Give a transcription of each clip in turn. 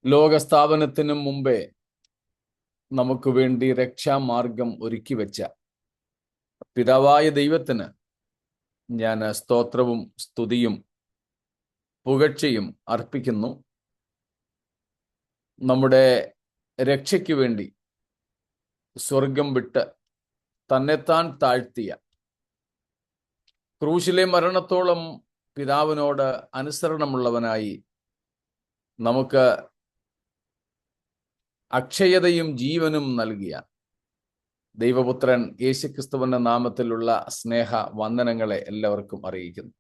ലോകസ്ഥാപനത്തിനു മുമ്പേ നമുക്ക് വേണ്ടി രക്ഷാമാർഗം ഒരുക്കി വെച്ച പിതാവായ ദൈവത്തിന് ഞാൻ സ്തോത്രവും സ്തുതിയും പുകഴ്ചയും അർപ്പിക്കുന്നു. നമ്മുടെ രക്ഷയ്ക്ക് വേണ്ടി സ്വർഗം വിട്ട് തന്നെത്താൻ താഴ്ത്തിയ, ക്രൂശിലെ മരണത്തോളം പിതാവിനോട് അനുസരണമുള്ളവനായി നമുക്ക് അക്ഷയതയും ജീവനും നൽകിയ ദൈവപുത്രൻ യേശുക്രിസ്തുവിന്റെ നാമത്തിലുള്ള സ്നേഹ വന്ദനങ്ങളെ എല്ലാവർക്കും അറിയിക്കുന്നു.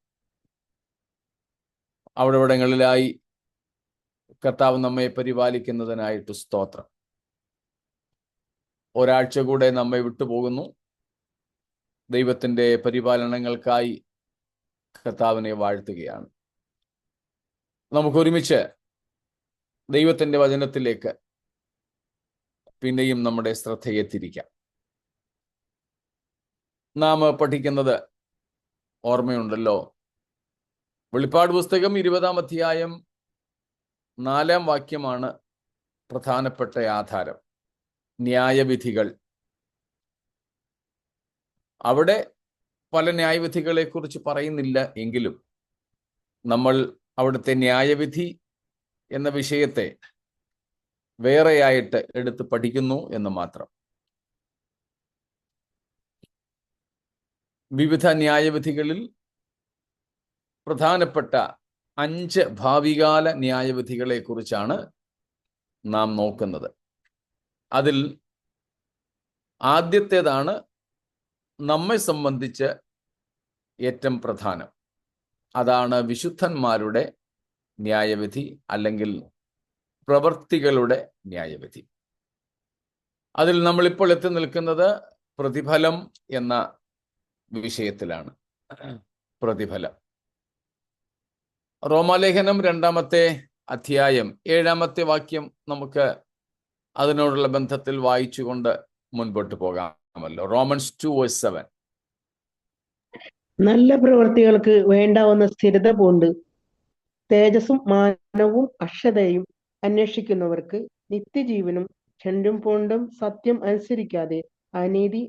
അവിടെവിടങ്ങളിലായി കർത്താവ് നമ്മെ പരിപാലിക്കുന്നതിനായിട്ട് സ്തോത്രം. ഒരാഴ്ച കൂടെ നമ്മെ വിട്ടുപോകുന്നു. ദൈവത്തിൻ്റെ പരിപാലനങ്ങൾക്കായി കർത്താവിനെ വാഴ്ത്തുകയാണ്. നമുക്കൊരുമിച്ച് ദൈവത്തിൻ്റെ വചനത്തിലേക്ക് പിന്നെയും നമ്മുടെ ശ്രദ്ധയെ തിരിക്കാം. നാം പഠിക്കുന്നത് ഓർമ്മയുണ്ടല്ലോ. വെളിപ്പാട് പുസ്തകം 20-ാം അധ്യായം 4-ാം വാക്യമാണ് പ്രധാനപ്പെട്ട ആധാരം. ന്യായവിധികൾ. അവിടെ പല ന്യായവിധികളെ കുറിച്ച് പറയുന്നില്ല എങ്കിലും നമ്മൾ അവിടുത്തെ ന്യായവിധി എന്ന വിഷയത്തെ വേറെയായിട്ട് എടുത്ത് പഠിക്കുന്നു എന്ന് മാത്രം. വിവിധ ന്യായവിധികളിൽ പ്രധാനപ്പെട്ട 5 ഭാവികാല ന്യായവിധികളെ കുറിച്ചാണ് നാം നോക്കുന്നത്. അതിൽ ആദ്യത്തേതാണ് നമ്മെ സംബന്ധിച്ച് ഏറ്റവും പ്രധാനം. അതാണ് വിശുദ്ധന്മാരുടെ ന്യായവിധി, അല്ലെങ്കിൽ പ്രവൃത്തികളുടെ ന്യായവിധി. അതിൽ നമ്മളിപ്പോൾ എത്തി നിൽക്കുന്നത് പ്രതിഫലം എന്ന വിഷയത്തിലാണ്. പ്രതിഫലം. റോമാലേഖനം 2-ാമത്തെ അധ്യായം 7-ാമത്തെ വാക്യം നമുക്ക് അതിനോടുള്ള ബന്ധത്തിൽ വായിച്ചുകൊണ്ട് മുൻപോട്ട് പോകാമല്ലോ. റോമൻസ് 2:7. നല്ല പ്രവൃത്തികൾക്ക് വേണ്ടാവുന്ന സ്ഥിരത പൂണ്ട് തേജസ്സും മാനവും അക്ഷതയും അന്വേഷിക്കുന്നവർക്ക് നിത്യജീവനും ചണ്ടും പൂണ്ടും സത്യം അനുസരിക്കാതെ അനീതി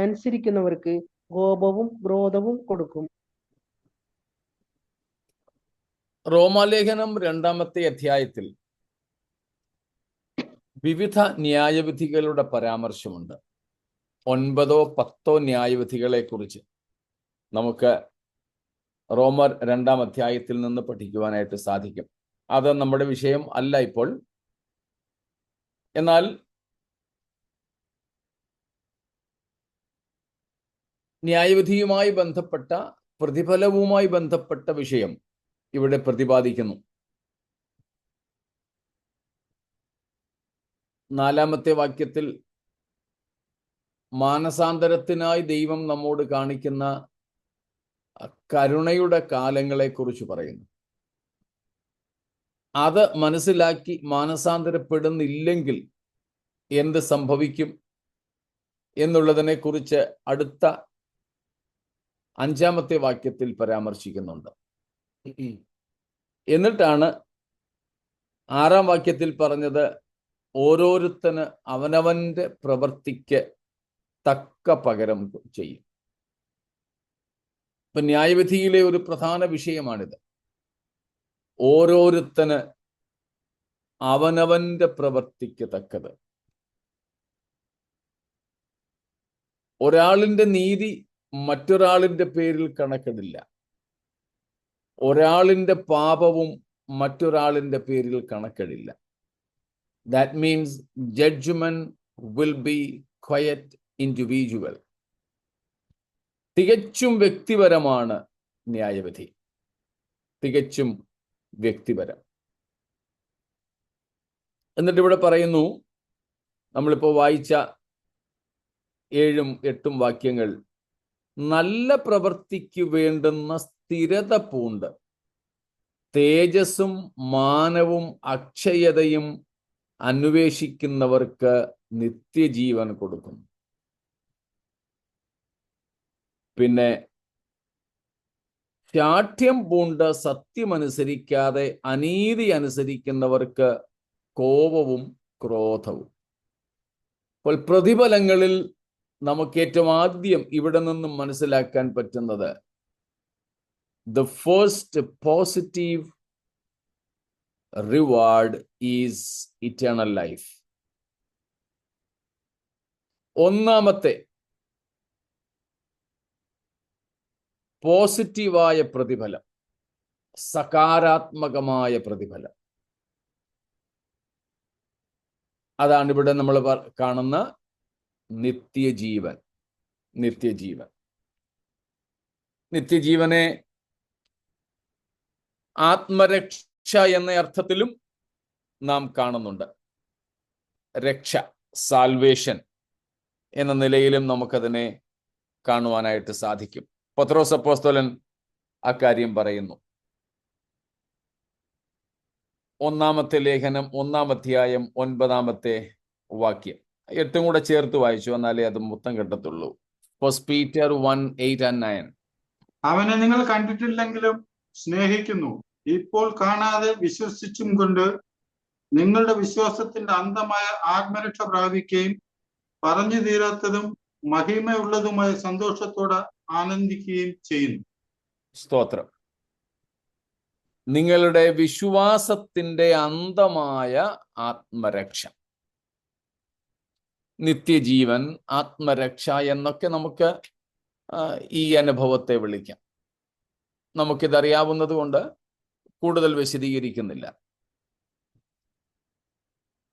അനുസരിക്കുന്നവർക്ക് കോപവും ക്രോധവും കൊടുക്കും. റോമാലേഖനം 2-ാമത്തെ അധ്യായത്തിൽ വിവിധ ന്യായവിധികളുടെ പരാമർശമുണ്ട്. 9-10 ന്യായവിധികളെ കുറിച്ച് നമുക്ക് റോമർ 2-ാം അധ്യായത്തിൽ നിന്ന് പഠിക്കുവാനായിട്ട് സാധിക്കും. അത് നമ്മുടെ വിഷയം അല്ല ഇപ്പോൾ. എന്നാൽ ന്യായവിധിയുമായി ബന്ധപ്പെട്ട, പ്രതിഫലവുമായി ബന്ധപ്പെട്ട വിഷയം ഇവിടെ പ്രതിപാദിക്കുന്നു. 4-ാമത്തെ വാക്യത്തിൽ മാനസാന്തരത്തിനായി ദൈവം നമ്മോട് കാണിക്കുന്ന കരുണയുടെ കാലങ്ങളെക്കുറിച്ച് പറയുന്നു. അത് മനസ്സിലാക്കി മാനസാന്തരപ്പെടുന്നില്ലെങ്കിൽ എന്ത് സംഭവിക്കും എന്നുള്ളതിനെ കുറിച്ച് അടുത്ത 5-ാമത്തെ വാക്യത്തിൽ പരാമർശിക്കുന്നുണ്ട്. എന്നിട്ടാണ് 6-ാം വാക്യത്തിൽ പറഞ്ഞത്, ഓരോരുത്തന് അവനവന്റെ പ്രവൃത്തിക്ക് തക്ക പകരം ചെയ്യും. ഇപ്പൊ ന്യായവിധിയിലെ ഒരു പ്രധാന വിഷയമാണിത്. ഓരോരുത്തന് അവനവന്റെ പ്രവൃത്തിക്ക് തക്കത്. ഒരാളിന്റെ നീതി മറ്റൊരാളിന്റെ പേരിൽ കണക്കിടില്ല. ഒരാളിന്റെ പാപവും മറ്റൊരാളിന്റെ പേരിൽ കണക്കിടില്ല. That means judgment will be quite individual. തികച്ചും വ്യക്തിപരമാണ് ന്യായവിധി. തികച്ചും വ്യക്തിപരം. എന്നിട്ട് ഇവിടെ പറയുന്നു, നമ്മളിപ്പോൾ വായിച്ച 7-ഉം 8-ഉം വാക്യങ്ങൾ, നല്ല പ്രവൃത്തിക്ക് വേണ്ടുന്ന സ്ഥിരത പൂണ്ട് തേജസ്സും മാനവും അക്ഷയതയും അന്വേഷിക്കുന്നവർക്ക് നിത്യജീവൻ കൊടുക്കുന്നു. പിന്നെ ശാഠ്യം പൂണ്ട് സത്യമനുസരിക്കാതെ അനീതി അനുസരിക്കുന്നവർക്ക് കോപവും ക്രോധവും. അപ്പോൾ പ്രതിഫലങ്ങളിൽ നമുക്ക് ഏറ്റവും ആദ്യം ഇവിടെ നിന്നും മനസ്സിലാക്കാൻ പറ്റുന്നത് the first positive reward is eternal life. ഒന്നാമത്തെ പോസിറ്റീവായ പ്രതിഫലം, സകാരാത്മകമായ പ്രതിഫലം, അതാണ് ഇവിടെ നമ്മൾ കാണുന്ന നിത്യജീവൻ. നിത്യജീവനെ ആത്മരക്ഷ എന്ന അർത്ഥത്തിലും നാം കാണുന്നുണ്ട്. രക്ഷ, സാൽവേഷൻ എന്ന നിലയിലും നമുക്കതിനെ കാണുവാനായിട്ട് സാധിക്കും. പത്രോസ് അപ്പോസ്തലൻ അക്കാര്യം പറയുന്നു. 1-ാമത്തെ ലേഖനം 1-ാം അധ്യായം 9-ാമത്തെ വാക്യം ഏറ്റവും കൂടെ ചേർത്ത് വായിച്ചു, എന്നാലേ അത് മൊത്തം കിട്ടത്തുള്ളൂ. First Peter 1:8 and 9. അവനെ നിങ്ങൾ കണ്ടിട്ടില്ലെങ്കിലും സ്നേഹിക്കുന്നു, ഇപ്പോൾ കാണാതെ വിശ്വസിച്ചും കൊണ്ട് നിങ്ങളുടെ വിശ്വാസത്തിന്റെ അന്തമായ ആത്മരക്ഷ പ്രാപിക്കുകയും പറഞ്ഞു തീരാത്തതും മഹിമയുള്ളതുമായ സന്തോഷത്തോടെ ആനന്ദിക്കുകയും ചെയ്യുന്നു. സ്തോത്രം. നിങ്ങളുടെ വിശ്വാസത്തിന്റെ അന്തമായ ആത്മരക്ഷ, നിത്യജീവൻ, ആത്മരക്ഷ എന്നൊക്കെ നമുക്ക് ഈ അനുഭവത്തെ വിളിക്കാം. നമുക്കിതറിയാവുന്നത് കൊണ്ട് കൂടുതൽ വിശദീകരിക്കുന്നില്ല.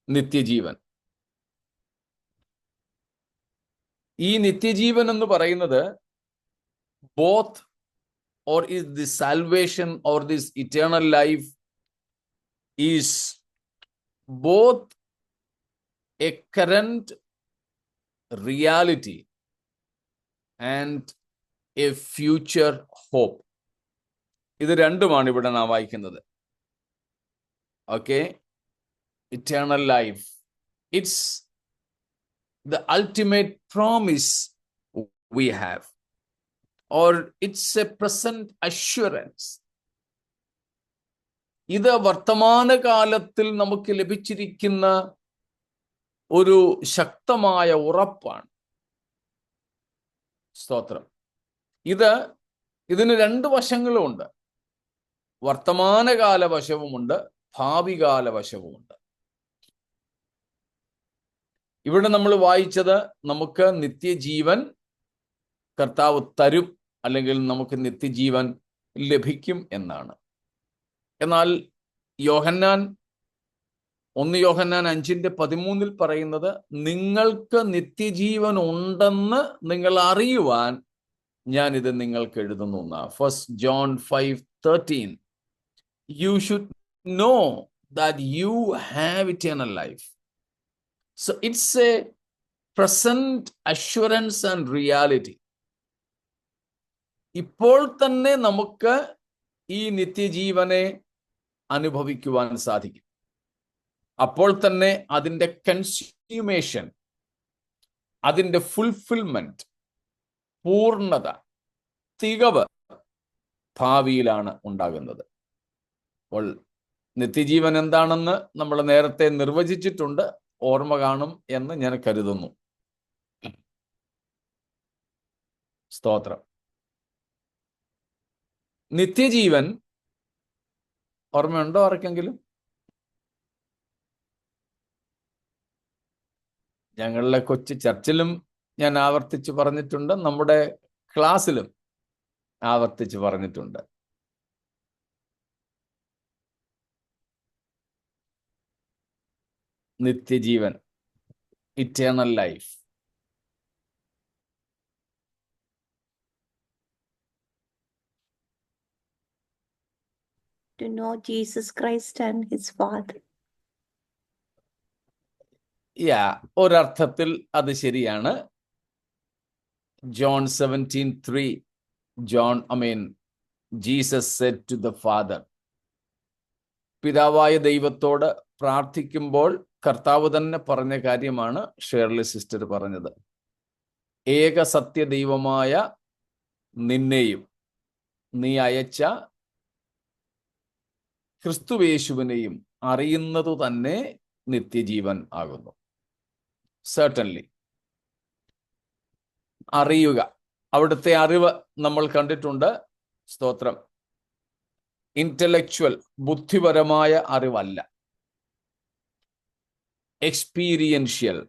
നിത്യജീവൻ, ഈ നിത്യജീവൻ എന്ന് പറയുന്നത് both or is the salvation or this eternal life is both a current reality and a future hope. ഇത് രണ്ടുമാണ് ഇവിടെ നാം വായിക്കുന്നത്. Okay, eternal life, it's the ultimate promise we have, or it's a present assurance. ഇത് വർത്തമാനകാലത്തിൽ നമുക്ക് ലഭിച്ചിരിക്കുന്ന ഒരു ശക്തമായ ഉറപ്പാണ്. സ്തോത്രം. ഇതിന് രണ്ട് വശങ്ങളുമുണ്ട്. വർത്തമാനകാല വശവുമുണ്ട്, ഭാവികാല വശവുമുണ്ട്. ഇവിടെ നമ്മൾ വായിച്ചത് നമുക്ക് നിത്യജീവൻ കർത്താവ് തരും, അല്ലെങ്കിൽ നമുക്ക് നിത്യജീവൻ ലഭിക്കും എന്നാണ്. എന്നാൽ 1 യോഹന്നാൻ 5:13 പറയുന്നത് നിങ്ങൾക്ക് നിത്യജീവൻ ഉണ്ടെന്ന് നിങ്ങൾ അറിയുവാൻ ഞാൻ ഇത് നിങ്ങൾക്ക് എഴുതുന്നു. 1 John 5:13, you should know that you have eternal life. So it's a present assurance and reality. ഇപ്പോൾ തന്നെ നമുക്ക് ഈ നിത്യജീവനെ അനുഭവിക്കുവാൻ സാധിക്കും. അപ്പോൾ തന്നെ അതിൻ്റെ കൺസ്യൂമേഷൻ, അതിൻ്റെ ഫുൾഫിൽമെന്റ്, പൂർണ്ണത, തികവ് ഭാവിയിലാണ് ഉണ്ടാകുന്നത്. അപ്പോൾ നിത്യജീവൻ എന്താണെന്ന് നമ്മൾ നേരത്തെ നിർവചിച്ചിട്ടുണ്ട്, ഓർമ്മ കാണും എന്ന് ഞാൻ കരുതുന്നു. സ്തോത്രം. നിത്യജീവൻ ഓർമ്മയുണ്ടോ ആർക്കെങ്കിലും? ഞങ്ങളുടെ കൊച്ചു ചർച്ചിലും ഞാൻ ആവർത്തിച്ച് പറഞ്ഞിട്ടുണ്ട്, നമ്മുടെ ക്ലാസ്സിലും ആവർത്തിച്ച് പറഞ്ഞിട്ടുണ്ട്. നിത്യജീവൻ, eternal life. To know Jesus Christ and his Father. ഒരർത്ഥത്തിൽ അത് ശരിയാണ്. John 17:3, Jesus said to the Father. പിതാവായ ദൈവത്തോട് പ്രാർത്ഥിക്കുമ്പോൾ കർത്താവ് തന്നെ പറഞ്ഞ കാര്യമാണ് ഷേർലി സിസ്റ്റർ പറഞ്ഞത്. ഏക സത്യ ദൈവമായ നിന്നെയും നീ അയച്ച ക്രിസ്തുവേശുവിനെയും അറിയുന്നതു തന്നെ നിത്യജീവൻ ആകുന്നു. Certainly. അറിയുക, അവിടുത്തെ അറിവ് നമ്മൾ കണ്ടിട്ടുണ്ട്. സ്തോത്രം. ഇന്റലക്ച്വൽ, ബുദ്ധിപരമായ അറിവല്ല. എക്സ്പീരിയൻഷ്യൽ,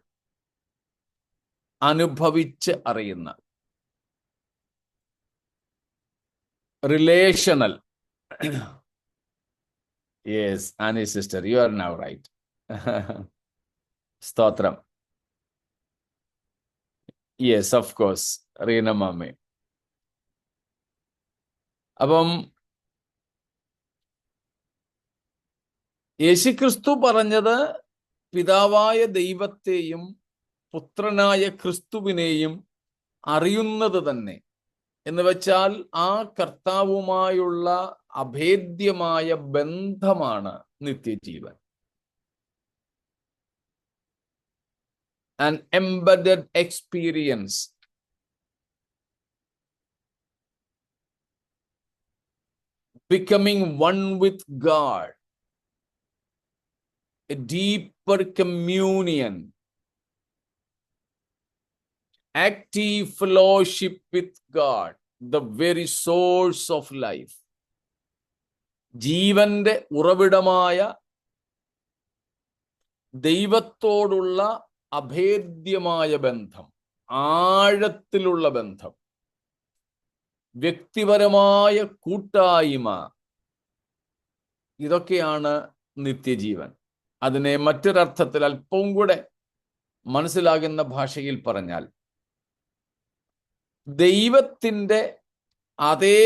അനുഭവിച്ച് അറിയുന്ന. Relational. Yes, Annie sister, you are now right. സ്തോത്രം. Yes, of course, റീന മാമി. അപ്പം യേശുക്രിസ്തു പറഞ്ഞത് പിതാവായ ദൈവത്തെയും പുത്രനായ ക്രിസ്തുവിനെയും അറിയുന്നത് തന്നെ, എന്ന് വെച്ചാൽ ആ കർത്താവുമായുള്ള അഭേദ്യമായ ബന്ധമാണ് നിത്യജീവൻ. An embedded experience. Becoming one with God. A deeper communion. Active fellowship with God, the very source of life. ജീവന്റെ ഉറവിടമായ ദൈവത്തോടുള്ള അഭേദ്യമായ ബന്ധം, ആഴത്തിലുള്ള ബന്ധം, വ്യക്തിപരമായ കൂട്ടായ്മ, ഇതൊക്കെയാണ് നിത്യജീവൻ. അതിനെ മറ്റൊരർത്ഥത്തിൽ അല്പവും കൂടെ മനസ്സിലാകുന്ന ഭാഷയിൽ പറഞ്ഞാൽ, ദൈവത്തിൻ്റെ അതേ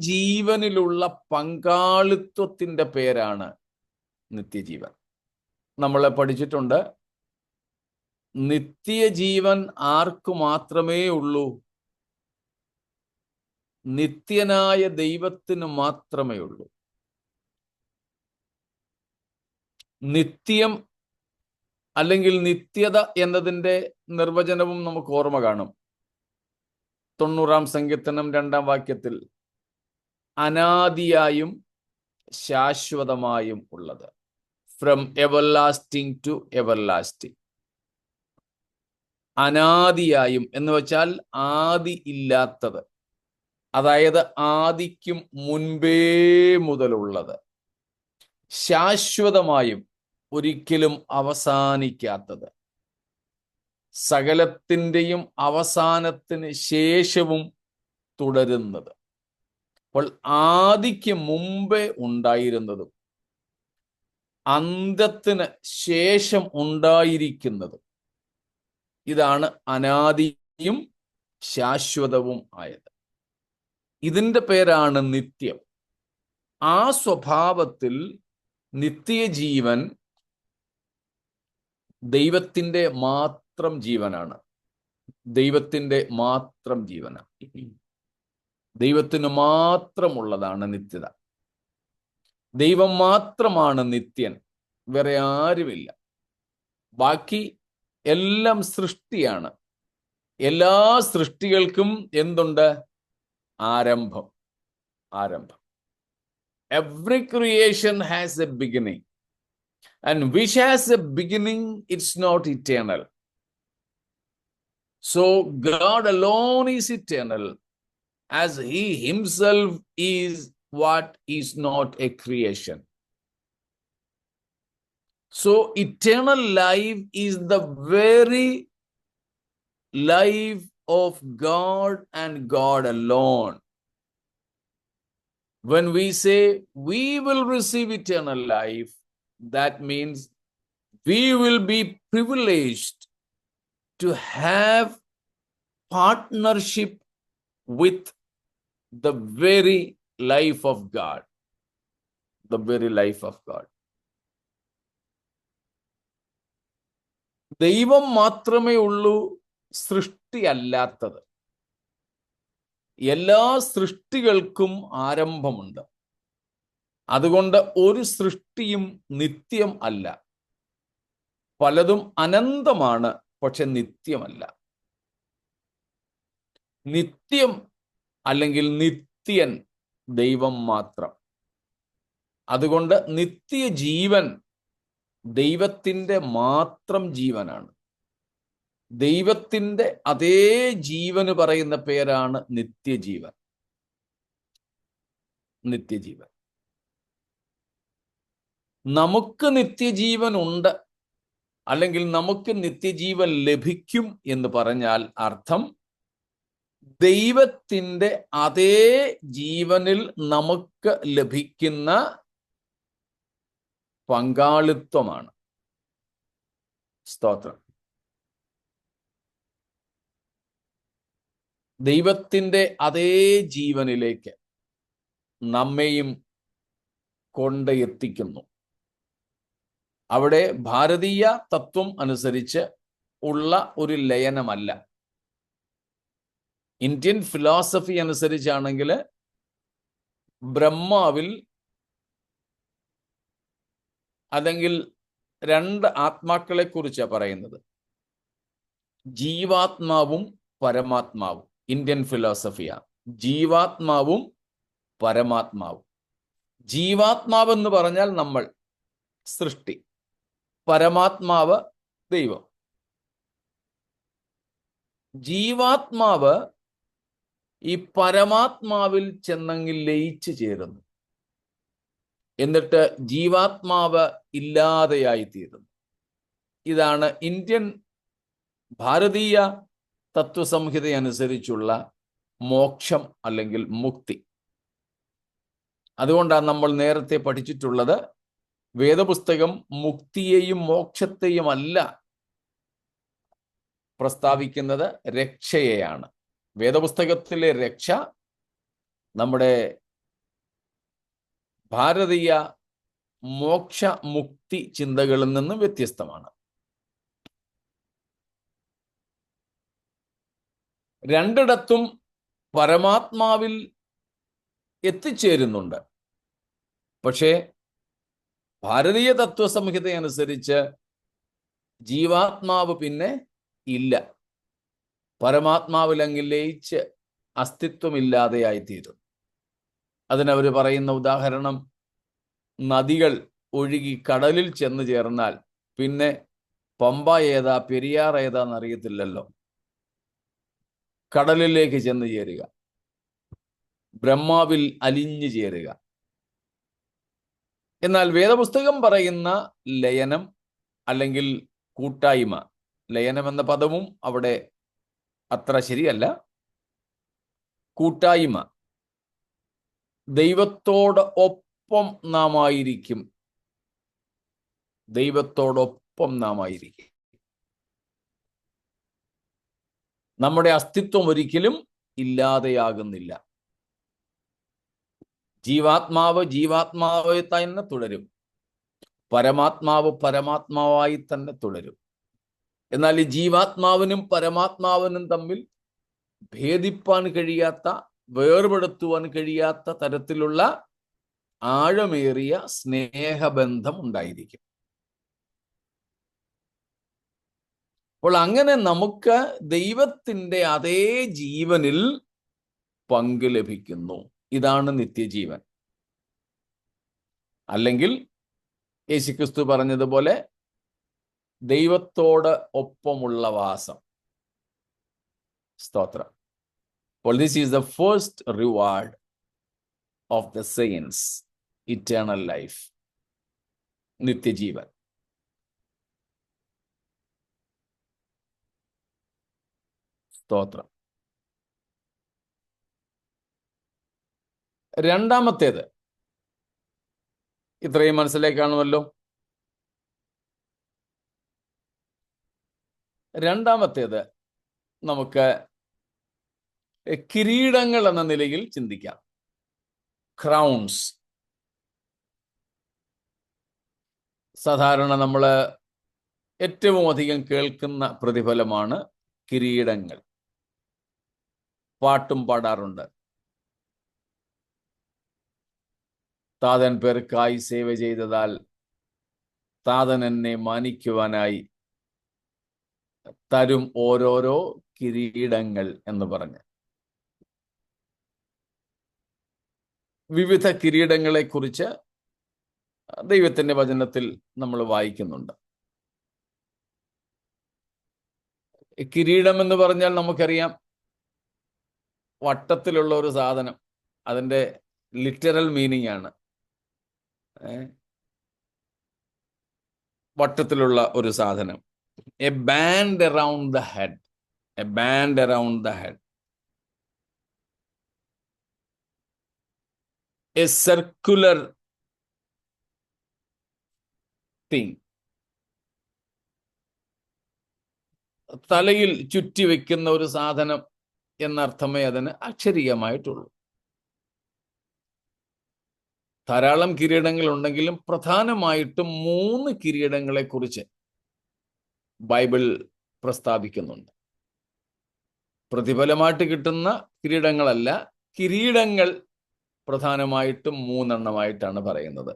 ജീവനിലുള്ള പങ്കാളിത്വത്തിൻ്റെ പേരാണ് നിത്യജീവൻ. നമ്മളെ പഠിച്ചിട്ടുണ്ട്, നിത്യജീവൻ ആർക്കു മാത്രമേ ഉള്ളൂ? നിത്യനായ ദൈവത്തിന് മാത്രമേ ഉള്ളൂ. നിത്യം അല്ലെങ്കിൽ നിത്യത എന്നതിൻ്റെ നിർവചനവും നമുക്ക് ഓർമ്മ കാണും. 90-ാം സങ്കീർത്തനം 2-ാം വാക്യത്തിൽ, അനാദിയായും ശാശ്വതമായും ഉള്ളത്. From everlasting to everlasting. അനാദിയായും എന്ന് വെച്ചാൽ ആദി ഇല്ലാത്തത്, അതായത് ആദിക്കും മുൻപേ മുതലുള്ളത്. ശാശ്വതമായും, ഒരിക്കലും അവസാനിക്കാത്തത്, സകലത്തിൻ്റെയും അവസാനത്തിന് ശേഷവും തുടരുന്നത്. അപ്പോൾ ആദിക്ക് മുമ്പേ ഉണ്ടായിരുന്നതും അന്ത്യത്തിന് ശേഷം ഉണ്ടായിരിക്കുന്നതും, ഇതാണ് അനാദിയും ശാശ്വതവും ആയത്. ഇതിൻ്റെ പേരാണ് നിത്യം. ആ സ്വഭാവത്തിൽ നിത്യജീവൻ ദൈവത്തിൻ്റെ മാത്രം ജീവനാണ്. ദൈവത്തിൻ്റെ മാത്രം ജീവനാണ്. ദൈവത്തിന് മാത്രമുള്ളതാണ് നിത്യത. ദൈവം മാത്രമാണ് നിത്യൻ, വേറെ ആരുമില്ല. ബാക്കി എല്ലാം സൃഷ്ടിയാണ്. എല്ലാ സൃഷ്ടികൾക്കും എന്തുണ്ട്? ആരംഭം. ആരംഭം. Every creation has a beginning. And which has a beginning, it's not eternal. So God alone is eternal, as He Himself is what is not a creation. So eternal life is the very life of God and God alone. When we say we will receive eternal life, that means we will be privileged to have partnership with the very life of God. The very life of God. ദൈവം മാത്രമേ ഉള്ളൂ സൃഷ്ടിയല്ലാത്തത്. എല്ലാ സൃഷ്ടികൾക്കും ആരംഭമുണ്ട്. അതുകൊണ്ട് ഒരു സൃഷ്ടിയും നിത്യം അല്ല. പലതും അനന്തമാണ്, പക്ഷെ നിത്യമല്ല. നിത്യം അല്ലെങ്കിൽ നിത്യൻ ദൈവം മാത്രം. അതുകൊണ്ട് നിത്യജീവൻ ദൈവത്തിൻ്റെ മാത്രം ജീവനാണ്. ദൈവത്തിൻ്റെ അതേ ജീവന് പറയുന്ന പേരാണ് നിത്യജീവൻ. നിത്യജീവൻ. നമുക്ക് നിത്യജീവൻ ഉണ്ട്, അല്ലെങ്കിൽ നമുക്ക് നിത്യജീവൻ ലഭിക്കും എന്ന് പറഞ്ഞാൽ അർത്ഥം ദൈവത്തിൻ്റെ അതേ ജീവനിൽ നമുക്ക് ലഭിക്കുന്ന പങ്കാളിത്തമാണ്. സ്തോത്രം. ദൈവത്തിൻ്റെ അതേ ജീവനിലേക്ക് നമ്മെയും കൊണ്ട് എത്തിക്കുന്നു. അവിടെ ഭാരതീയ തത്വം അനുസരിച്ച് ഉള്ള ഒരു ലയനമല്ല. ഇന്ത്യൻ ഫിലോസഫി അനുസരിച്ചാണെങ്കിൽ ബ്രഹ്മാവിൽ അല്ലെങ്കിൽ രണ്ട് ആത്മാക്കളെ കുറിച്ചാണ് പറയുന്നത്, ജീവാത്മാവും പരമാത്മാവും. ഇന്ത്യൻ ഫിലോസഫിയാണ് ജീവാത്മാവും പരമാത്മാവും. ജീവാത്മാവെന്ന് പറഞ്ഞാൽ നമ്മൾ, സൃഷ്ടി. പരമാത്മാവ് ദൈവം. ജീവാത്മാവ് ഈ പരമാത്മാവിൽ ചെന്നെങ്കിൽ ലയിച്ചു ചേരുന്നു. എന്നിട്ട് ജീവാത്മാവ് ഇല്ലാതെയായിത്തീരുന്നു. ഇതാണ് ഇന്ത്യൻ ഭാരതീയ തത്വസംഹിത അനുസരിച്ചുള്ള മോക്ഷം അല്ലെങ്കിൽ മുക്തി. അതുകൊണ്ടാണ് നമ്മൾ നേരത്തെ പഠിച്ചിട്ടുള്ളത്, വേദപുസ്തകം മുക്തിയെയും മോക്ഷത്തെയും അല്ല പ്രസ്താവിക്കുന്നത്, രക്ഷയെയാണ്. വേദപുസ്തകത്തിലെ രക്ഷ നമ്മുടെ ഭാരതീയ മോക്ഷ മുക്തി ചിന്തകളിൽ നിന്നും വ്യത്യസ്തമാണ്. രണ്ടിടത്തും പരമാത്മാവിൽ എത്തിച്ചേരുന്നുണ്ട്. പക്ഷേ ഭാരതീയ തത്വസംഹിത അനുസരിച്ച് ജീവാത്മാവ് പിന്നെ ഇല്ല. പരമാത്മാവിലങ്ങ് ലയിച്ച് അസ്തിത്വമില്ലാതെയായിത്തീരുന്നു. അതിനവർ പറയുന്ന ഉദാഹരണം, നദികൾ ഒഴുകി കടലിൽ ചെന്ന് ചേർന്നാൽ പിന്നെ പമ്പ ഏതാ പെരിയാർ ഏതാന്നറിയത്തില്ലല്ലോ. കടലിലേക്ക് ചെന്ന് ചേരുക, ബ്രഹ്മാവിൽ അലിഞ്ഞു ചേരുക. എന്നാൽ വേദപുസ്തകം പറയുന്ന ലയനം അല്ലെങ്കിൽ കൂട്ടായ്മ, ലയനം എന്ന പദവും അവിടെ അത്ര ശരിയല്ല. കൂട്ടായ്മ, ദൈവത്തോടൊപ്പം നാം ആയിരിക്കും. ദൈവത്തോടൊപ്പം നാം ആയിരിക്കും. നമ്മുടെ അസ്തിത്വം ഒരിക്കലും ഇല്ലാതെയാകുന്നില്ല. ജീവാത്മാവ് ജീവാത്മാവായി തന്നെ തുടരും, പരമാത്മാവ് പരമാത്മാവായി തന്നെ തുടരും. എന്നാൽ ഈ ജീവാത്മാവിനും പരമാത്മാവിനും തമ്മിൽ ഭേദിപ്പാൻ കഴിയാത്ത, വേർപെടുത്തുവാൻ കഴിയാത്ത തരത്തിലുള്ള ആഴമേറിയ സ്നേഹബന്ധം ഉണ്ടായിരിക്കും. അപ്പോൾ അങ്ങനെ നമുക്ക് ദൈവത്തിൻ്റെ അതേ ജീവനിൽ പങ്ക് ലഭിക്കുന്നു. ഇതാണ് നിത്യജീവൻ. അല്ലെങ്കിൽ യേശുക്രിസ്തു പറഞ്ഞതുപോലെ ദൈവത്തോട് ഒപ്പമുള്ള വാസം. സ്തോത്രം. അപ്പോൾ this is the first reward of the saints, eternal life, നിത്യജീവൻ. സ്തോത്രം. രണ്ടാമത്തേത്, ഇത്രയും മനസ്സിലായി കാണുമല്ലോ. രണ്ടാമത്തേത് നമുക്ക് കിരീടങ്ങൾ എന്ന നിലയിൽ ചിന്തിക്കാം. ക്രൗൺസ്. സാധാരണ നമ്മൾ ഏറ്റവും അധികം കേൾക്കുന്ന പ്രതിഫലമാണ് കിരീടങ്ങൾ. പാട്ടും പാടാറുണ്ട്. താതൻ പേർക്കായി സേവ ചെയ്തതാൽ താതൻ എന്നെ മാനിക്കുവാനായി തരും ഓരോരോ കിരീടങ്ങൾ എന്ന് പറഞ്ഞ് വിവിധ കിരീടങ്ങളെ കുറിച്ച് ദൈവത്തിന്റെ വചനത്തിൽ നമ്മൾ വായിക്കുന്നുണ്ട്. കിരീടം എന്ന് പറഞ്ഞാൽ നമുക്കറിയാം, വട്ടത്തിലുള്ള ഒരു സാധനം. അതിൻ്റെ ലിറ്ററൽ മീനിങ് ആണ് വട്ടത്തിലുള്ള ഒരു സാധനം. A band around the head, A band around the head, A circular thing. തലയിൽ ചുറ്റി വെക്കുന്ന ഒരു സാധനം എന്നർത്ഥമേ അതിന് അക്ഷരീയമായിട്ടുള്ളൂ. ധാരാളം കിരീടങ്ങൾ ഉണ്ടെങ്കിലും പ്രധാനമായിട്ടും 3 കിരീടങ്ങളെ കുറിച്ച് ബൈബിൾ പ്രസ്താവിക്കുന്നുണ്ട്. പ്രതിഫലമായിട്ട് കിട്ടുന്ന കിരീടങ്ങളല്ല, കിരീടങ്ങൾ പ്രധാനമായിട്ടും 3 എണ്ണമായിട്ടാണ് പറയുന്നത്.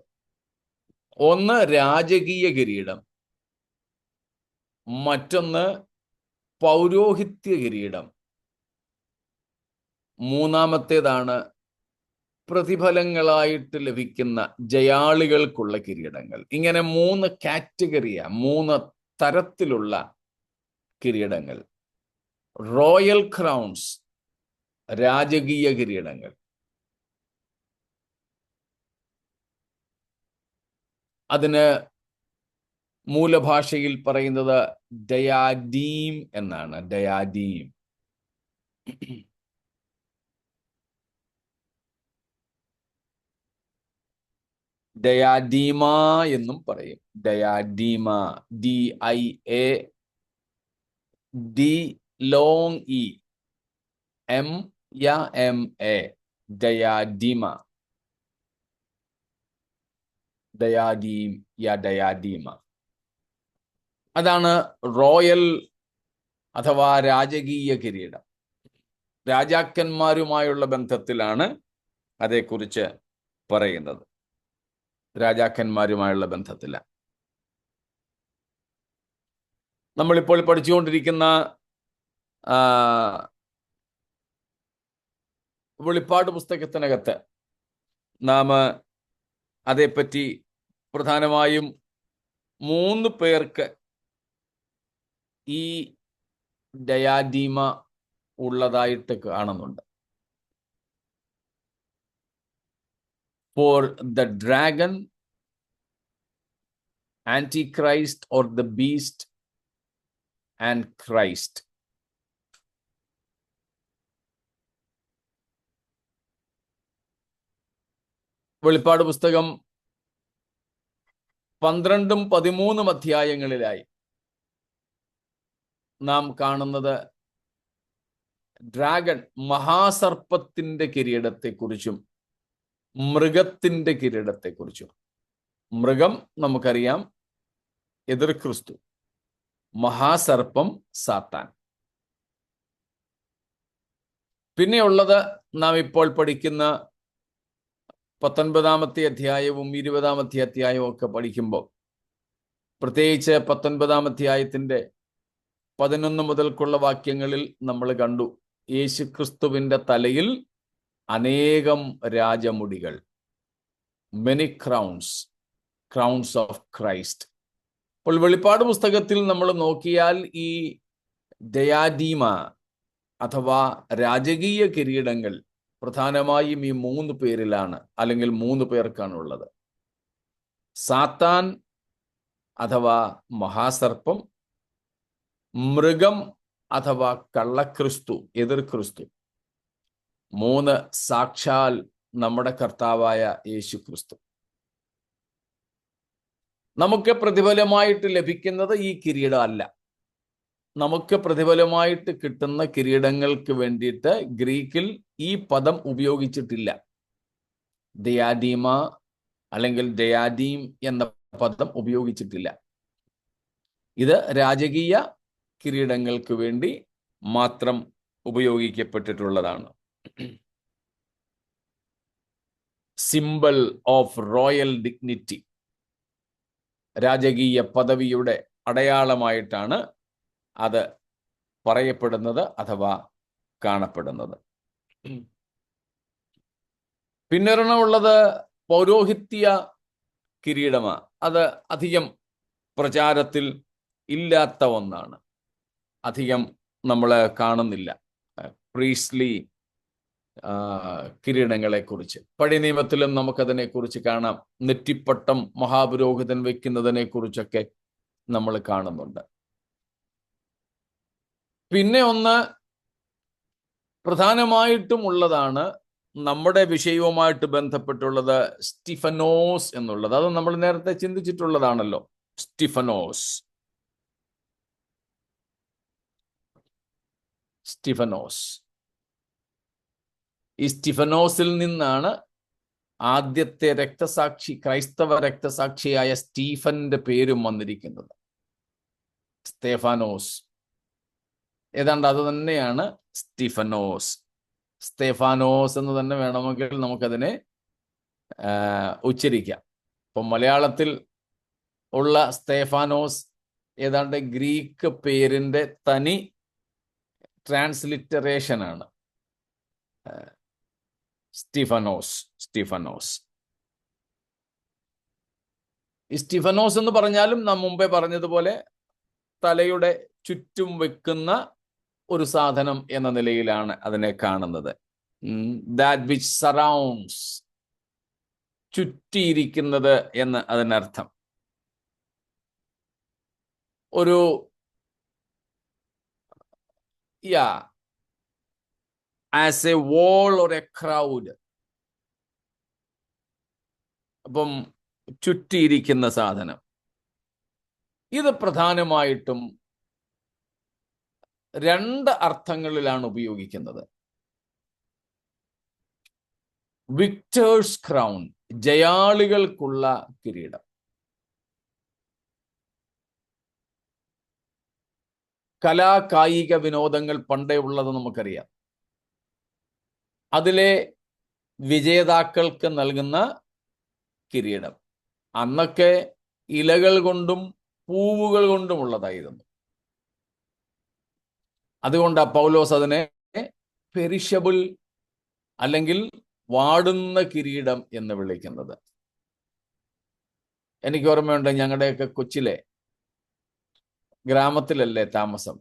ഒന്ന് രാജകീയ കിരീടം, മറ്റൊന്ന് പൗരോഹിത്യ കിരീടം, മൂന്നാമത്തേതാണ് പ്രതിഫലങ്ങളായിട്ട് ലഭിക്കുന്ന ജയാളികൾക്കുള്ള കിരീടങ്ങൾ. ഇങ്ങനെ 3 കാറ്റഗറിയാ, 3 തരത്തിലുള്ള കിരീടങ്ങൾ. റോയൽ ക്രൗൺസ്, രാജകീയ കിരീടങ്ങൾ. അതിന് മൂലഭാഷയിൽ പറയുന്നത് ഡയാഡീം എന്നാണ്. ഡയാഡീം. ഡയാഡീമ എന്നും പറയും. ഡയാഡീമ, DIADLONGE, ഡയാഡീമ, ഡയാഡീം യാ ഡയാഡീമ. അതാണ് റോയൽ അഥവാ രാജകീയ കിരീടം. രാജാക്കന്മാരുമായുള്ള ബന്ധത്തിലാണ് അതേക്കുറിച്ച് പറയുന്നത്. രാജാക്കന്മാരുമായുള്ള ബന്ധത്തിലാണ്. നമ്മളിപ്പോൾ പഠിച്ചുകൊണ്ടിരിക്കുന്ന വെളിപ്പാട് പുസ്തകത്തിനകത്ത് നാം അതേപ്പറ്റി പ്രധാനമായും 3 പേർക്ക് ഈ ഡയാഡീമ ഉള്ളതായിട്ട് കാണുന്നുണ്ട്. For the dragon, Antichrist or the beast, and Christ. വെളിപ്പാട് പുസ്തകം 12ഉം 13ഉം അധ്യായങ്ങളിലായി നാം കാണുന്നത് ഡ്രാഗൺ, മഹാസർപ്പത്തിന്റെ കിരീടത്തെക്കുറിച്ചും മൃഗത്തിന്റെ കിരീടത്തെക്കുറിച്ചും. മൃഗം നമുക്കറിയാം, എതിർ ക്രിസ്തു. മഹാസർപ്പം സാത്താൻ. പിന്നെയുള്ളത് നാം ഇപ്പോൾ പഠിക്കുന്ന 19ാമത്തെ അധ്യായവും 20ാമത്തെ അധ്യായവും ഒക്കെ പഠിക്കുമ്പോൾ, പ്രത്യേകിച്ച് 19ാം അധ്യായത്തിന്റെ 11 മുതൽക്കുള്ള വാക്യങ്ങളിൽ നമ്മൾ കണ്ടു, യേശുക്രിസ്തുവിന്റെ തലയിൽ അനേകം രാജമുടികൾ, many crowns, crowns of Christ. അപ്പോൾ വെളിപ്പാട് പുസ്തകത്തിൽ നമ്മൾ നോക്കിയാൽ ഈ ഡയാഡീമ അഥവാ രാജകീയ കിരീടങ്ങൾ പ്രധാനമായും ഈ 3 പേരിലാണ്, അല്ലെങ്കിൽ 3 പേർക്കാണ് ഉള്ളത്. സാത്താൻ അഥവാ മഹാസർപ്പം, മൃഗം അഥവാ കള്ളക്രിസ്തു, എതിർ ക്രിസ്തു, 3 സാക്ഷാൽ നമ്മുടെ കർത്താവായ യേശു ക്രിസ്തു. നമുക്ക് പ്രതിഫലമായിട്ട് ലഭിക്കുന്നത് ഈ കിരീടം അല്ല. നമുക്ക് പ്രതിഫലമായിട്ട് കിട്ടുന്ന കിരീടങ്ങൾക്ക് വേണ്ടിയിട്ട് ഗ്രീക്കിൽ ഈ പദം ഉപയോഗിച്ചിട്ടില്ല. ഡയാഡീമ അല്ലെങ്കിൽ ഡയാഡീം എന്ന പദം ഉപയോഗിച്ചിട്ടില്ല. ഇത് രാജകീയ കിരീടങ്ങൾക്ക് വേണ്ടി മാത്രം ഉപയോഗിക്കപ്പെട്ടിട്ടുള്ളതാണ്. സിംബൽ ഓഫ് റോയൽ ഡിഗ്നിറ്റി, രാജകീയ പദവിയുടെ അടയാളമായിട്ടാണ് അത് പറയപ്പെടുന്നത് അഥവാ കാണപ്പെടുന്നത്. പിന്നൊരെണ്ണമുള്ളത് പൗരോഹിത്യ കിരീടമാണ്. അത് അധികം പ്രചാരത്തിൽ ഇല്ലാത്ത ഒന്നാണ്, അധികം നമ്മൾ കാണുന്നില്ല. പ്രീസ്ലി കിരീടങ്ങളെ കുറിച്ച് പഴയ നിയമത്തിലും നമുക്കതിനെ കുറിച്ച് കാണാം. നെറ്റിപ്പട്ടം മഹാപുരോഹിതൻ വെക്കുന്നതിനെ കുറിച്ചൊക്കെ നമ്മൾ കാണുന്നുണ്ട്. പിന്നെ ഒന്ന് പ്രധാനമായിട്ടും ഉള്ളതാണ് നമ്മുടെ വിഷയവുമായിട്ട് ബന്ധപ്പെട്ടുള്ളത്, സ്റ്റിഫനോസ് എന്നുള്ളത്. അത് നമ്മൾ നേരത്തെ ചിന്തിച്ചിട്ടുള്ളതാണല്ലോ. സ്റ്റിഫനോസ് ഈ സ്റ്റിഫനോസിൽ നിന്നാണ് ആദ്യത്തെ രക്തസാക്ഷി, ക്രൈസ്തവ രക്തസാക്ഷിയായ സ്റ്റീഫന്റെ പേരും വന്നിരിക്കുന്നത്. സ്തേഫാനോസ്, ഏതാണ്ട് അത് തന്നെയാണ് സ്തേഫാനോസ് എന്ന് തന്നെ വേണമെങ്കിൽ നമുക്കതിനെ ഉച്ചരിക്കാം. ഇപ്പം മലയാളത്തിൽ ഉള്ള സ്തേഫാനോസ് ഏതാണ്ട് ഗ്രീക്ക് പേരിന്റെ തനി ട്രാൻസ്ലിറ്ററേഷൻ ആണ്. സ്റ്റിഫനോസ് ഈ സ്റ്റിഫനോസ് എന്ന് പറഞ്ഞാലും നാം മുമ്പേ പറഞ്ഞതുപോലെ തലയുടെ ചുറ്റും വെക്കുന്ന ഒരു സാധനം എന്ന നിലയിലാണ് അതിനെ കാണുന്നത്. ദാറ്റ് വിച്ച് സറൗണ്ട്സ്, ചുറ്റിയിരിക്കുന്നത് എന്ന് അതിനർത്ഥം. ഒരു as a whole or a crowd. അപ്പം ചുറ്റിയിരിക്കുന്ന സാധനം. ഇത് പ്രധാനമായിട്ടും രണ്ട് അർത്ഥങ്ങളിലാണ് ഉപയോഗിക്കുന്നത്. വിക്ടേഴ്സ് ക്രൗൺ, ജയാളികൾക്കുള്ള കിരീടം. കലാകായിക വിനോദങ്ങൾ പണ്ടേ ഉള്ളത് നമുക്കറിയാം. അതിലെ വിജേതാക്കൾക്ക് നൽകുന്ന കിരീടം അന്നൊക്കെ ഇലകൾ കൊണ്ടും പൂവുകൾ കൊണ്ടും ഉള്ളതായിരുന്നു. അതുകൊണ്ട് പൗലോസ് അതിനെ പെരിഷബിൾ അല്ലെങ്കിൽ വാടുന്ന കിരീടം എന്ന് വിളിക്കുന്നത്. എനിക്ക് ഓർമ്മയുണ്ട്, ഞങ്ങളുടെയൊക്കെ കൊച്ചിലെ ഗ്രാമത്തിലല്ലേ താമസം.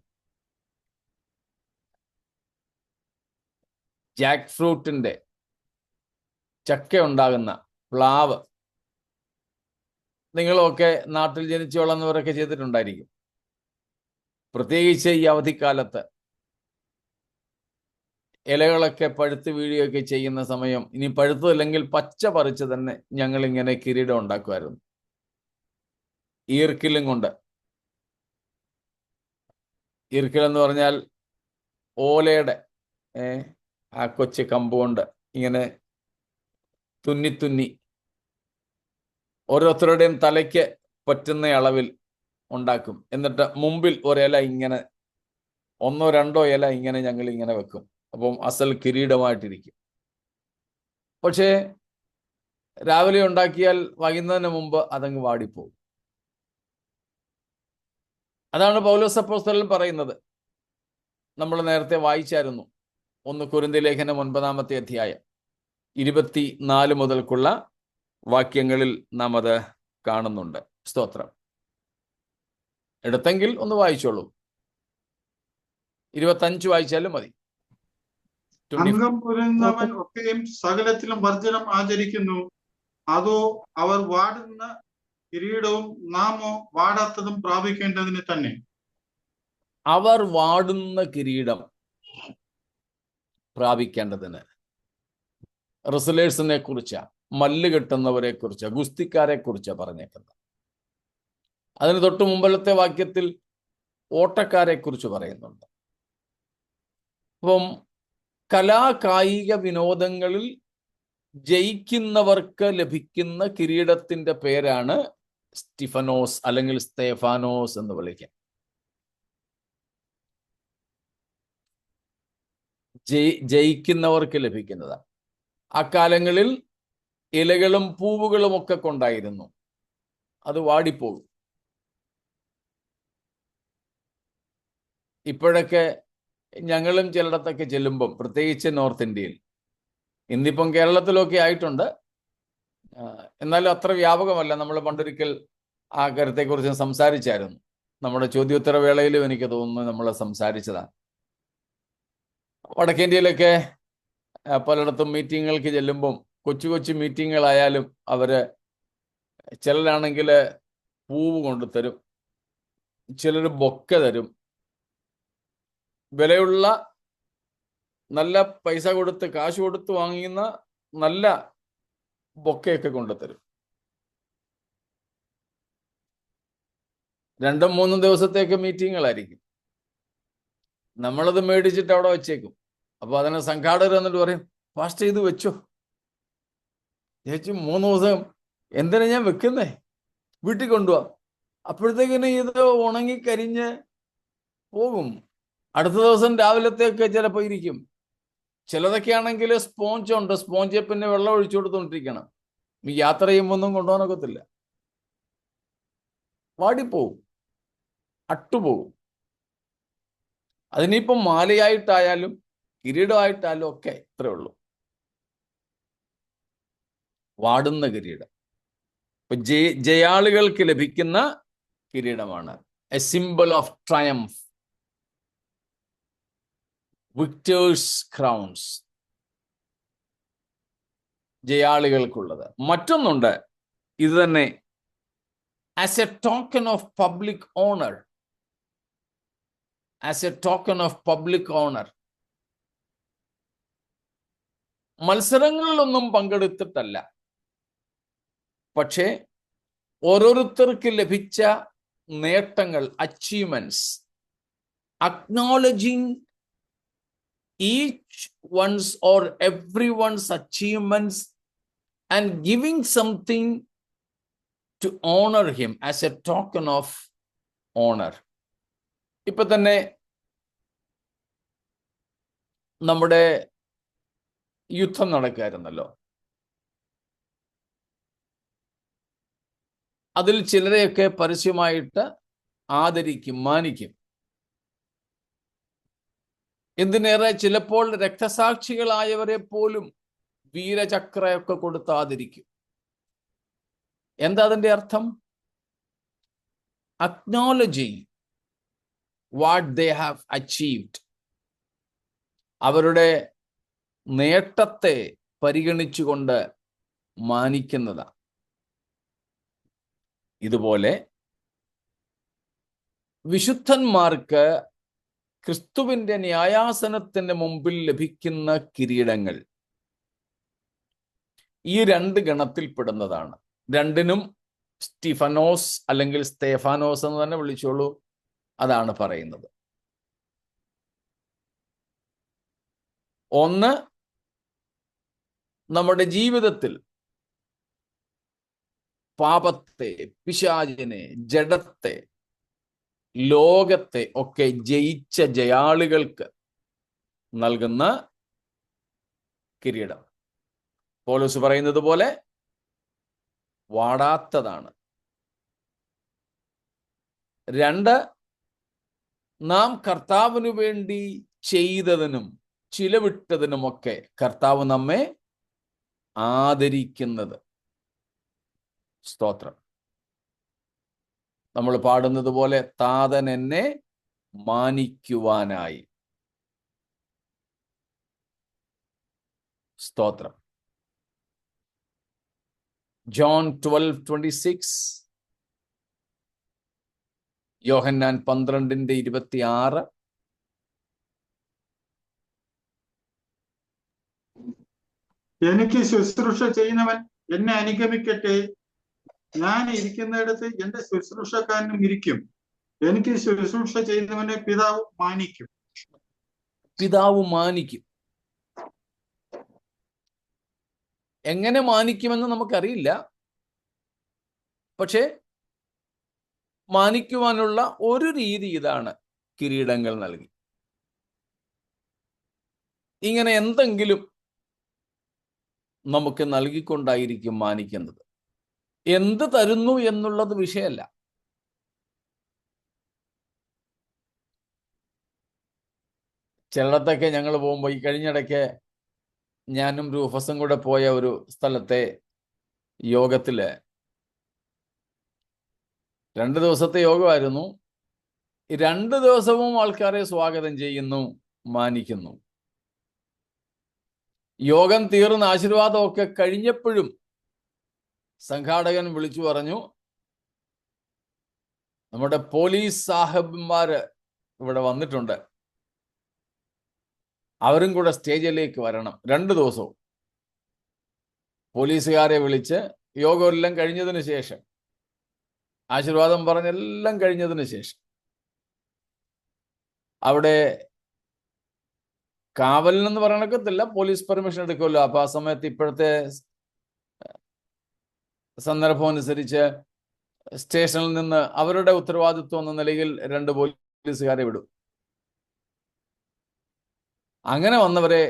ജാക്ക് ഫ്രൂട്ടിന്റെ ചക്ക ഉണ്ടാകുന്ന പ്ലാവ്, നിങ്ങളൊക്കെ നാട്ടിൽ ജനിച്ചു വളർന്നവരൊക്കെ ചെയ്തിട്ടുണ്ടായിരിക്കും. പ്രത്യേകിച്ച് ഈ അവധിക്കാലത്ത് ഇലകളൊക്കെ പഴുത്ത് വീഴുകയൊക്കെ ചെയ്യുന്ന സമയം, ഇനി പഴുത്തതല്ലെങ്കിൽ പച്ച പറിച്ച് തന്നെ ഞങ്ങളിങ്ങനെ കിരീടം ഉണ്ടാക്കുമായിരുന്നു. ഈർക്കിലും കൊണ്ട്. ഈർക്കിലെന്ന് പറഞ്ഞാൽ ഓലയുടെ ആ കൊച്ചു കമ്പ് കൊണ്ട് ഇങ്ങനെ തുന്നി ഓരോരുത്തരുടെയും തലയ്ക്ക് പറ്റുന്ന അളവിൽ ഉണ്ടാക്കും. എന്നിട്ട് മുമ്പിൽ ഒരില ഇങ്ങനെ, ഒന്നോ രണ്ടോ ഇല ഇങ്ങനെ ഞങ്ങൾ ഇങ്ങനെ വെക്കും. അപ്പം അസൽ കിരീടമായിട്ടിരിക്കും. പക്ഷേ രാവിലെ ഉണ്ടാക്കിയാൽ വൈകുന്നതിന് മുമ്പ് അതങ്ങ് വാടിപ്പോകും. അതാണ് പൗലോസ് അപ്പോസ്തലൻ പറയുന്നത്. നമ്മൾ നേരത്തെ വായിച്ചായിരുന്നു 1 കൊരിന്ത്യർ ലേഖനം 9-ാമത്തെ അധ്യായം 24 മുതൽക്കുള്ള വാക്യങ്ങളിൽ നാം അത് കാണുന്നുണ്ട്. സ്തോത്രം. എടുത്തെങ്കിൽ ഒന്ന് വായിച്ചോളൂ. 25 വായിച്ചാലും മതി. അംഗം പുരന്നവൻ ഒക്കെയും സകലത്തിലും വർജനം ആചരിക്കുന്നു. അതോ അവർ വാടുന്ന കിരീടവും നാമോ വാടാത്തതും പ്രാപിക്കേണ്ടതിന് തന്നെ. അവർ വാടുന്ന കിരീടം പ്രാപിക്കേണ്ടതിന്. റെസ്ലേഴ്സിനെ കുറിച്ച്, മല്ല് കെട്ടുന്നവരെ കുറിച്ച്, ഗുസ്തിക്കാരെ കുറിച്ച് പറഞ്ഞേക്കുന്നത്. അതിന് തൊട്ട് മുമ്പലത്തെ വാക്യത്തിൽ ഓട്ടക്കാരെ കുറിച്ച് പറയുന്നുണ്ട്. അപ്പം കലാകായിക വിനോദങ്ങളിൽ ജയിക്കുന്നവർക്ക് ലഭിക്കുന്ന കിരീടത്തിന്റെ പേരാണ് സ്റ്റിഫനോസ് അല്ലെങ്കിൽ സ്തേഫാനോസ് എന്ന് വിളിക്കാം. ജയിക്കുന്നവർക്ക് ലഭിക്കുന്നത്. അക്കാലങ്ങളിൽ ഇലകളും പൂവുകളും ഒക്കെ കൊണ്ടായിരുന്നു. അത് വാടിപ്പോകും. ഇപ്പോഴൊക്കെ ഞങ്ങളും ചിലയിടത്തൊക്കെ ചെല്ലുമ്പം, പ്രത്യേകിച്ച് നോർത്ത് ഇന്ത്യയിൽ, ഇന്നിപ്പം കേരളത്തിലൊക്കെ ആയിട്ടുണ്ട്, എന്നാലും അത്ര വ്യാപകമല്ല. നമ്മൾ പണ്ടൊരിക്കൽ ആ കാര്യത്തെക്കുറിച്ച് സംസാരിച്ചായിരുന്നു. നമ്മുടെ ചോദ്യോത്തര വേളയിലും എനിക്ക് തോന്നുന്നു നമ്മൾ സംസാരിച്ചതാണ്. വടക്കേന്ത്യയിലൊക്കെ പലയിടത്തും മീറ്റിങ്ങുകൾക്ക് ചെല്ലുമ്പം കൊച്ചു കൊച്ചു മീറ്റിങ്ങുകളായാലും അവര് ചിലരാണെങ്കിൽ പൂവ് കൊണ്ടുതരും, ചിലർ ബൊക്ക തരും, വിലയുള്ള നല്ല പൈസ കൊടുത്ത് കാശ് കൊടുത്ത് വാങ്ങുന്ന നല്ല ബൊക്കയൊക്കെ കൊണ്ടുതരും. 2-3 ദിവസത്തേക്ക് മീറ്റിങ്ങുകളായിരിക്കും. നമ്മളത് മേടിച്ചിട്ട് അവിടെ വെച്ചേക്കും. അപ്പൊ അതിനെ സംഘാടകർ എന്നിട്ട് പറയും, ഫാസ്റ്റ് ഇത് വെച്ചോ. ചേച്ചി 3 ദിവസം എന്തിനാ ഞാൻ വെക്കുന്നേ, വീട്ടിൽ കൊണ്ടുപോവാ. അപ്പോഴത്തേക്കിന് ഇത് ഉണങ്ങി കരിഞ്ഞ് പോകും. അടുത്ത ദിവസം രാവിലത്തേക്ക് ചിലപ്പോൾ ഇരിക്കും. ചിലതൊക്കെ ആണെങ്കിൽ സ്പോഞ്ച് ഉണ്ട്, സ്പോഞ്ച് പിന്നെ വെള്ളം ഒഴിച്ചു കൊടുത്തോണ്ടിരിക്കണം. യാത്ര ചെയ്യുമ്പോൾ ഒന്നും കൊണ്ടുപോകാനൊക്കത്തില്ല, വാടിപ്പോവും, അട്ടുപോകും. അതിനിപ്പം മാലയായിട്ടായാലും കിരീടമായിട്ടായാലും ഒക്കെ ഇത്രേ ഉള്ളൂ, വാടുന്ന കിരീടം. ഇപ്പൊ ജയാളികൾക്ക് ലഭിക്കുന്ന കിരീടമാണ്. A symbol of triumph, victors crowns, ജയാളികൾക്കുള്ളത്. മറ്റൊന്നുണ്ട്, ഇത് തന്നെ, as a token of public honour. As a token of public honour. മത്സരങ്ങളിലൊന്നും പങ്കെടുത്തിട്ടല്ല, പക്ഷേ ഓരോരുത്തർക്ക് ലഭിച്ച നേട്ടങ്ങൾ, achievements, acknowledging each one's or everyone's achievements and giving something to honor him as a token of honor. ഇപ്പൊ തന്നെ നമ്മുടെ യുദ്ധം നടക്കായിരുന്നല്ലോ. അതിൽ ചിലരെയൊക്കെ പരസ്യമായിട്ട് ആദരിക്കും, മാനിക്കും. എന്തിനേറെ ചിലപ്പോൾ രക്തസാക്ഷികളായവരെ പോലും വീരചക്രയൊക്കെ കൊടുത്ത് ആദരിക്കും. എന്താ അതിന്റെ അർത്ഥം? Acknowledging what they have achieved. അവരുടെ നേട്ടത്തെ പരിഗണിച്ചുകൊണ്ട് മാനിക്കുന്നതാണ്. ഇതുപോലെ വിശുദ്ധന്മാർക്ക് ക്രിസ്തുവിന്റെ ന്യായാസനത്തിന് മുമ്പിൽ ലഭിക്കുന്ന കിരീടങ്ങൾ ഈ 2 ഗണത്തിൽപ്പെടുന്നതാണ്. രണ്ടിനും സ്റ്റിഫനോസ് അല്ലെങ്കിൽ സ്തേഫാനോസ് എന്ന് തന്നെ വിളിച്ചോളൂ, അതാണ് പറയുന്നത്. ഒന്ന്, നമ്മുടെ ജീവിതത്തിൽ പാപത്തെ, പിശാചിനെ, ജഡത്തെ, ലോകത്തെ ഒക്കെ ജയിച്ച ജയാളികൾക്ക് നൽകുന്ന കിരീടം. പൗലോസ് പറയുന്നത് പോലെ വാടാത്തതാണ്. 2, നാം കർത്താവിനു വേണ്ടി ചെയ്തതിനും ചിലവിട്ടതിനുമൊക്കെ കർത്താവ് നമ്മെ ആദരിക്കുന്നത്. സ്തോത്രം. നമ്മൾ പാടുന്നത് പോലെ, താതൻ എന്നെ മാനിക്കുവാനായി. സ്തോത്രം. ജോൺ 12:26, യോഹന്നാൻ 12:26. എനിക്ക് ശുശ്രൂഷ ചെയ്യുന്നവൻ എന്നെ അനുഗമിക്കട്ടെ, ഞാൻ ഇരിക്കുന്നിടത്ത് എന്റെ ശുശ്രൂഷക്കാരനും ഇരിക്കും. എനിക്ക് ശുശ്രൂഷ ചെയ്യുന്നവനെ പിതാവ് മാനിക്കും. പിതാവ് മാനിക്കും. എങ്ങനെ മാനിക്കുമെന്ന് നമുക്കറിയില്ല, പക്ഷെ മാനിക്കുവാനുള്ള ഒരു രീതി ഇതാണ്: കിരീടങ്ങൾ നൽകി. ഇങ്ങനെ എന്തെങ്കിലും നമുക്ക് നൽകിക്കൊണ്ടായിരിക്കും മാനിക്കുന്നത്. എന്ത് തരുന്നു എന്നുള്ളത് വിഷയമല്ല. ചിലയിടത്തൊക്കെ ഞങ്ങൾ പോകുമ്പോൾ, ഈ കഴിഞ്ഞിടയ്ക്ക് ഞാനും റൂഫസും കൂടെ പോയ ഒരു സ്ഥലത്തെ യോഗത്തില് 2 ദിവസത്തെ യോഗമായിരുന്നു. 2 ദിവസവും ആൾക്കാരെ സ്വാഗതം ചെയ്യുന്നു, മാനിക്കുന്നു. യോഗം തീർന്ന് ആശീർവാദമൊക്കെ കഴിഞ്ഞപ്പോഴും സംഘാടകൻ വിളിച്ചു പറഞ്ഞു, നമ്മുടെ പോലീസ് സാഹിബന്മാര് ഇവിടെ വന്നിട്ടുണ്ട്, അവരും കൂടെ സ്റ്റേജിലേക്ക് വരണം. 2 ദിവസവും പോലീസുകാരെ വിളിച്ച് യോഗമെല്ലാം കഴിഞ്ഞതിന് ശേഷം, ആശീർവാദം പറഞ്ഞെല്ലാം കഴിഞ്ഞതിന് ശേഷം, അവിടെ കാവലിനെന്ന് പറയണക്കത്തില്ല, പോലീസ് പെർമിഷൻ എടുക്കുമല്ലോ. അപ്പൊ ആ സമയത്ത് ഇപ്പോഴത്തെ സന്ദർഭം അനുസരിച്ച് സ്റ്റേഷനിൽ നിന്ന് അവരുടെ ഉത്തരവാദിത്വം എന്ന നിലയിൽ 2 പോലീസുകാരെ വിടും. അങ്ങനെ വന്നവരെ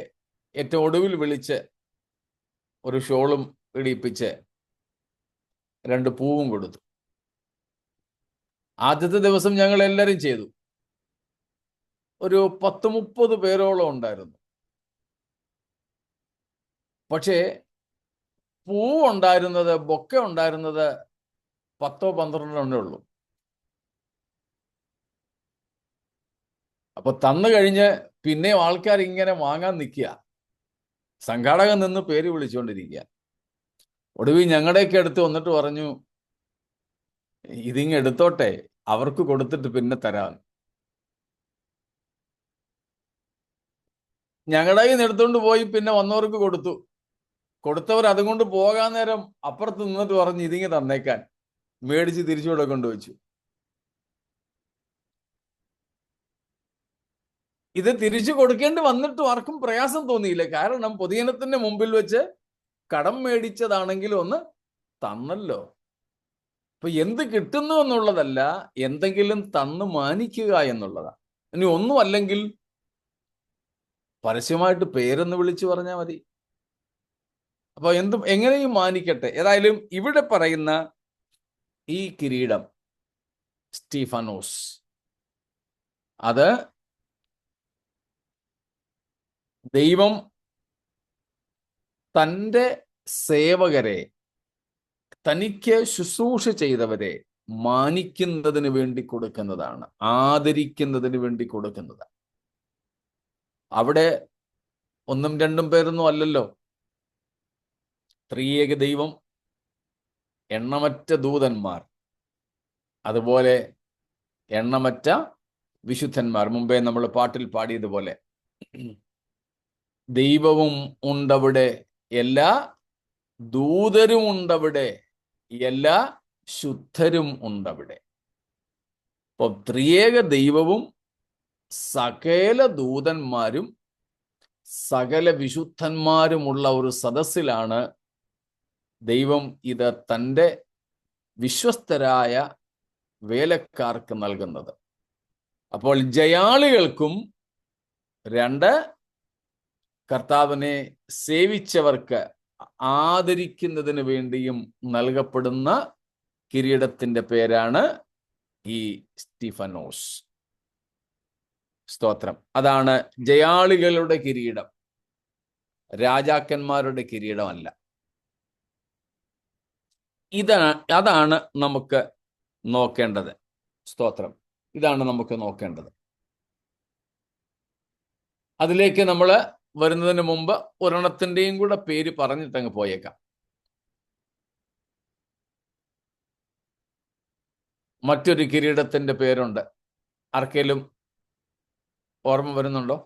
ഏറ്റവും ഒടുവിൽ വിളിച്ച് ഒരു ഷോളും ഇടിപ്പിച്ച് 2 പൂവും കൊടുത്തു. ആദ്യത്തെ ദിവസം ഞങ്ങൾ എല്ലാവരും ചെയ്തു. ഒരു 10-30 പേരോളം ഉണ്ടായിരുന്നു. പക്ഷേ പൂവുണ്ടായിരുന്നത്, ബൊക്ക ഉണ്ടായിരുന്നത് 10-12 ഉള്ളൂ. അപ്പൊ തന്നു കഴിഞ്ഞ് പിന്നെയും ആൾക്കാർ ഇങ്ങനെ വാങ്ങാൻ നിൽക്കുക. സംഘാടകൻ നിന്ന് പേര് വിളിച്ചുകൊണ്ടിരിക്കുക. ഒടുവിൽ ഞങ്ങളുടെയൊക്കെ അടുത്ത് വന്നിട്ട് പറഞ്ഞു, ഇതിങ്ങ് എടുത്തോട്ടെ, അവർക്ക് കൊടുത്തിട്ട് പിന്നെ തരാം. ഞങ്ങളുടെ കയ്യിൽ നിന്ന് എടുത്തുകൊണ്ട് പോയി പിന്നെ വന്നവർക്ക് കൊടുത്തു. കൊടുത്തവർ അതുകൊണ്ട് പോകാൻ നേരം അപ്പുറത്ത് നിന്നിട്ട് പറഞ്ഞു, ഇതിങ്ങ് തന്നേക്കാൻ. മേടിച്ച് തിരിച്ചുകൂടെ കൊണ്ടുവച്ചു. ഇത് തിരിച്ചു കൊടുക്കേണ്ടി വന്നിട്ടും ആർക്കും പ്രയാസം തോന്നിയില്ല. കാരണം പൊതുജനത്തിന്റെ മുമ്പിൽ വെച്ച് കടം മേടിച്ചതാണെങ്കിലും ഒന്ന് തന്നല്ലോ. അപ്പൊ എന്ത് കിട്ടുന്നു എന്നുള്ളതല്ല, എന്തെങ്കിലും തന്ന് മാനിക്കുക എന്നുള്ളതാണ്. ഇനി ഒന്നും അല്ലെങ്കിൽ പരസ്യമായിട്ട് പേരെന്ന് വിളിച്ചു പറഞ്ഞാൽ മതി. അപ്പൊ എങ്ങനെയും മാനിക്കട്ടെ. ഏതായാലും ഇവിടെ പറയുന്ന ഈ കിരീടം സ്റ്റീഫാനോസ്, അത് ദൈവം തൻ്റെ സേവകരെ, തനിക്ക് ശുശ്രൂഷ ചെയ്തവരെ മാനിക്കുന്നതിന് വേണ്ടി കൊടുക്കുന്നതാണ്, ആദരിക്കുന്നതിന് വേണ്ടി കൊടുക്കുന്നതാണ്. അവിടെ 1-2 പേരൊന്നും അല്ലല്ലോ. ത്രിയേക ദൈവം, എണ്ണമറ്റ ദൂതന്മാർ, അതുപോലെ എണ്ണമറ്റ വിശുദ്ധന്മാർ. മുമ്പേ നമ്മൾ പാട്ടിൽ പാടിയതുപോലെ ദൈവവും ഉണ്ടവിടെ, എല്ലാ ദൂതരും ഉണ്ടവിടെ, എല്ലാ ശുദ്ധരും ഉണ്ടവിടെ. അപ്പൊ ത്രിയേക ദൈവവും സകല ദൂതന്മാരും സകല വിശുദ്ധന്മാരുമുള്ള ഒരു സദസ്സിലാണ് ദൈവം ഇത് തൻ്റെ വിശ്വസ്തരായ വേലക്കാർക്ക് നൽകുന്നത്. അപ്പോൾ ജയാളികൾക്കും 2 കർത്താവിനെ സേവിച്ചവർക്ക് ആദരിക്കുന്നതിന് വേണ്ടിയും നൽകപ്പെടുന്ന കിരീടത്തിന്റെ പേരാണ് ഈ സ്റ്റീഫാനോസ്. സ്തോത്രം. അതാണ് ജയാളികളുടെ കിരീടം, രാജാക്കന്മാരുടെ കിരീടമല്ല. അതാണ് നമുക്ക് നോക്കേണ്ടത്. സ്തോത്രം. ഇതാണ് നമുക്ക് നോക്കേണ്ടത്. അതിലേക്ക് നമ്മൾ വരുന്നതിന് മുമ്പ് ഒരെണ്ണത്തിൻ്റെയും കൂടെ പേര് പറഞ്ഞിട്ടങ്ങ് പോയേക്കാം. മറ്റൊരു കിരീടത്തിന്റെ പേരുണ്ട്. ആർക്കേലും ഓർമ്മ വരുന്നുണ്ടോ?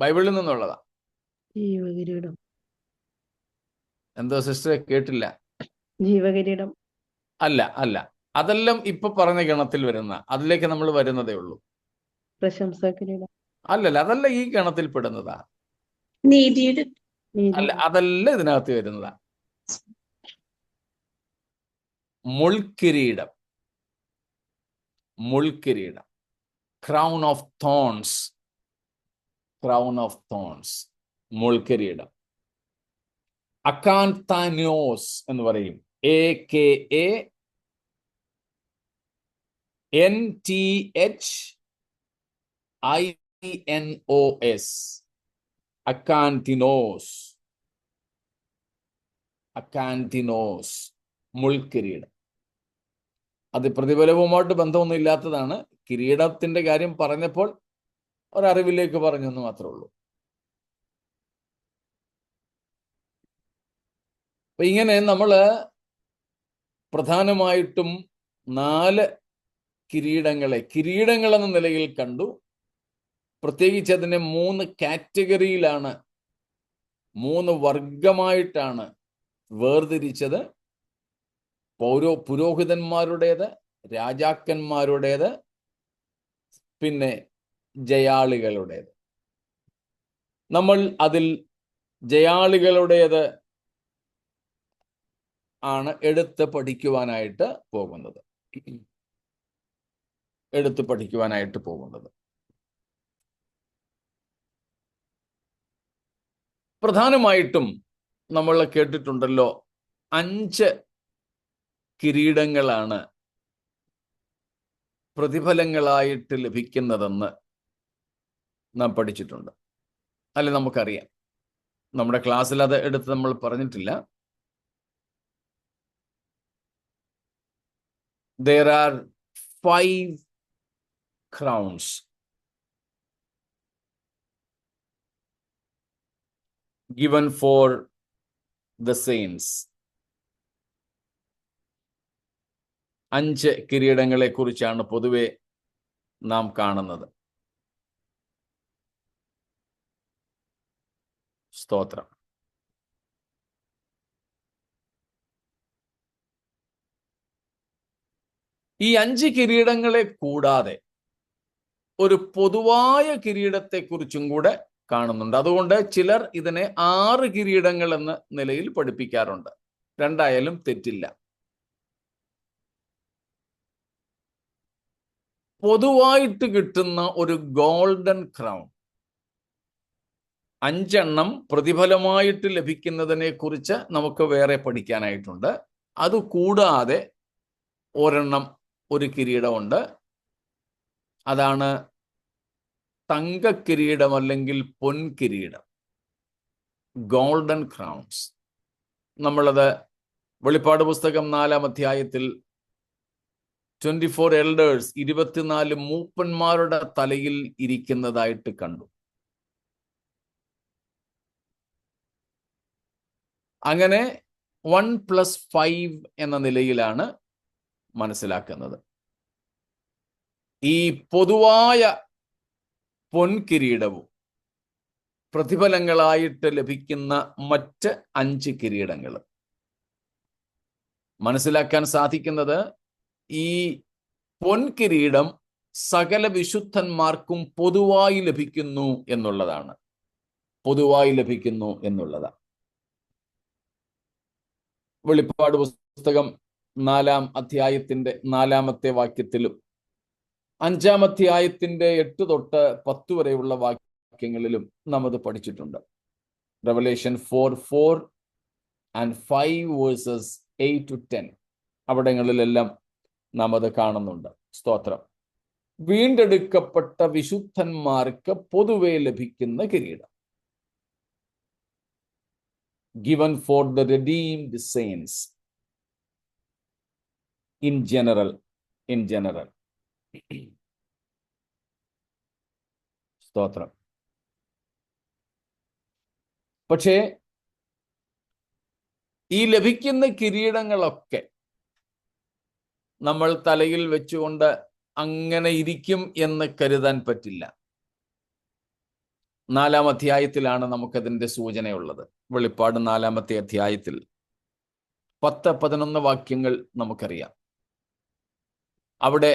ബൈബിളിൽ നിന്നുള്ളതാ. ജീവകിരീടം. എന്തോ സിസ്റ്ററെ കേട്ടില്ല? ജീവകിരീടം അല്ല, അല്ല. അതെല്ലാം ഇപ്പൊ പറഞ്ഞ ഗണത്തിൽ വരുന്ന, അതിലേക്ക് നമ്മൾ വരുന്നതേ ഉള്ളൂ. പ്രശംസാ കിരീടം അല്ലല്ല, അതല്ല ഈ ഗണത്തിൽ പെടുന്നതാ. നീതിയുടെ അല്ല, അതല്ല ഇതിനകത്ത് വരുന്നതാ. മുൾക്കിരീടം, മുൾക്കിരീടം, crown of thorns, crown of thorns, മുൾക്കിരീടം. അക്കാൻതാനിയോസ് എന്ന് പറയും. AKANTHINOS, അക്കാൻതിനോസ്. അക്കാന്തിനോസ്, മുൾക്കിരീടം. അത് പ്രതിഫലവുമായിട്ട് ബന്ധമൊന്നും ഇല്ലാത്തതാണ്. കിരീടത്തിന്റെ കാര്യം പറഞ്ഞപ്പോൾ ഒരറിവിലേക്ക് പറഞ്ഞു എന്ന് മാത്രമേ ഉള്ളൂ. അപ്പൊ ഇങ്ങനെ നമ്മള് പ്രധാനമായിട്ടും 4 കിരീടങ്ങൾ എന്ന നിലയിൽ കണ്ടു. പ്രത്യേകിച്ച് അതിനെ 3 കാറ്റഗറിയിലാണ്, 3 വർഗമായിട്ടാണ് വേർതിരിച്ചത്. പുരോഹിതന്മാരുടേത്, രാജാക്കന്മാരുടേത്, പിന്നെ ജയാളികളുടേത്. നമ്മൾ അതിൽ ജയാളികളുടേത് ആണ് എടുത്ത് പഠിക്കുവാനായിട്ട് പോകുന്നത്. പ്രധാനമായിട്ടും നമ്മൾ കേട്ടിട്ടുണ്ടല്ലോ, 5 കിരീടങ്ങളാണ് പ്രതിഫലങ്ങളായിട്ട് ലഭിക്കുന്നതെന്ന് നാം പഠിച്ചിട്ടുണ്ട്. അല്ലെ, നമുക്കറിയാം. നമ്മുടെ ക്ലാസ്സിൽ അത് എടുത്ത് നമ്മൾ പറഞ്ഞിട്ടില്ല. There are 5 crowns given for the saints. 5 കിരീടങ്ങളെ കുറിച്ചാണ് പൊതുവെ നാം കാണുന്നത്. സ്തോത്രം. ഈ 5 കിരീടങ്ങളെ കൂടാതെ ഒരു പൊതുവായ കിരീടത്തെക്കുറിച്ചും കൂടെ കാണുന്നുണ്ട്. അതുകൊണ്ട് ചിലർ ഇതിനെ 6 കിരീടങ്ങൾ എന്ന നിലയിൽ പഠിപ്പിക്കാറുണ്ട്. 2 ആയാലും തെറ്റില്ല. പൊതുവായിട്ട് കിട്ടുന്ന ഒരു ഗോൾഡൻ ക്രൗൺ, 5 എണ്ണം പ്രതിഫലമായിട്ട് ലഭിക്കുന്നതിനെ കുറിച്ച് നമുക്ക് വേറെ പഠിക്കാനായിട്ടുണ്ട്. അതുകൂടാതെ ഒരെണ്ണം, ഒരു കിരീടമുണ്ട്. അതാണ് തങ്കക്കിരീടം അല്ലെങ്കിൽ പൊൻകിരീടം, ഗോൾഡൻ ക്രൗൺസ്. നമ്മളത് വെളിപ്പാട് പുസ്തകം 4-ാം അധ്യായത്തിൽ 24 എൽഡേഴ്സ്, 24 മൂപ്പന്മാരുടെ തലയിൽ ഇരിക്കുന്നതായിട്ട് കണ്ടു. അങ്ങനെ 1+5 എന്ന നിലയിലാണ് മനസ്സിലാക്കുന്നത്. ഈ പൊതുവായ പൊൻകിരീടവും പ്രതിഫലങ്ങളായിട്ട് ലഭിക്കുന്ന മറ്റ് 5 കിരീടങ്ങൾ മനസ്സിലാക്കാൻ സാധിക്കുന്നത്, ഈ പൊൻകിരീടം സകല വിശുദ്ധന്മാർക്കും പൊതുവായി ലഭിക്കുന്നു എന്നുള്ളതാണ്. വെളിപ്പാട് പുസ്തകം 4-ാം അധ്യായത്തിന്റെ 4-ാമത്തെ വാക്യത്തിലും 5-ാം അധ്യായത്തിന്റെ 8 തൊട്ട് 10 വരെയുള്ള വാക്യങ്ങളിലും നാം അത് പഠിച്ചിട്ടുണ്ട്. Revelation 4:4 and 5 verses 8 to 10 അവിടങ്ങളിലെല്ലാം നാം അത് കാണുന്നുണ്ട്. സ്തോത്രം. വീണ്ടെടുക്കപ്പെട്ട വിശുദ്ധന്മാർക്ക് പൊതുവെ ലഭിക്കുന്ന കിരീടം, given for the redeemed saints in general. സ്തോത്രം. പക്ഷേ ഈ ലഭിക്കുന്ന കിരീടങ്ങളൊക്കെ നമ്മൾ തലയിൽ വെച്ചുകൊണ്ട് അങ്ങനെ ഇരിക്കും എന്ന് കരുതാൻ പറ്റില്ല. 4-ാം അധ്യായത്തിലാണ് നമുക്കതിൻ്റെ സൂചനയുള്ളത്. വെളിപ്പാട് 4-ാമത്തെ അധ്യായത്തിൽ 10-11 വാക്യങ്ങൾ നമുക്കറിയാം. അവിടെ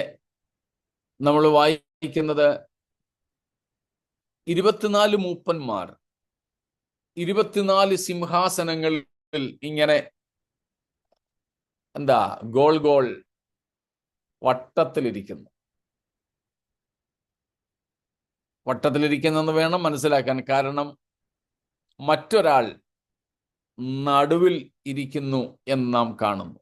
നമ്മൾ വായിക്കുന്നത് 24 മൂപ്പന്മാർ 24 സിംഹാസനങ്ങളിൽ ഇങ്ങനെ ഗോൾ വട്ടത്തിലിരിക്കുന്നെന്ന് വേണം മനസ്സിലാക്കാൻ. കാരണം മറ്റൊരാൾ നടുവിൽ ഇരിക്കുന്നു എന്ന് നാം കാണുന്നു.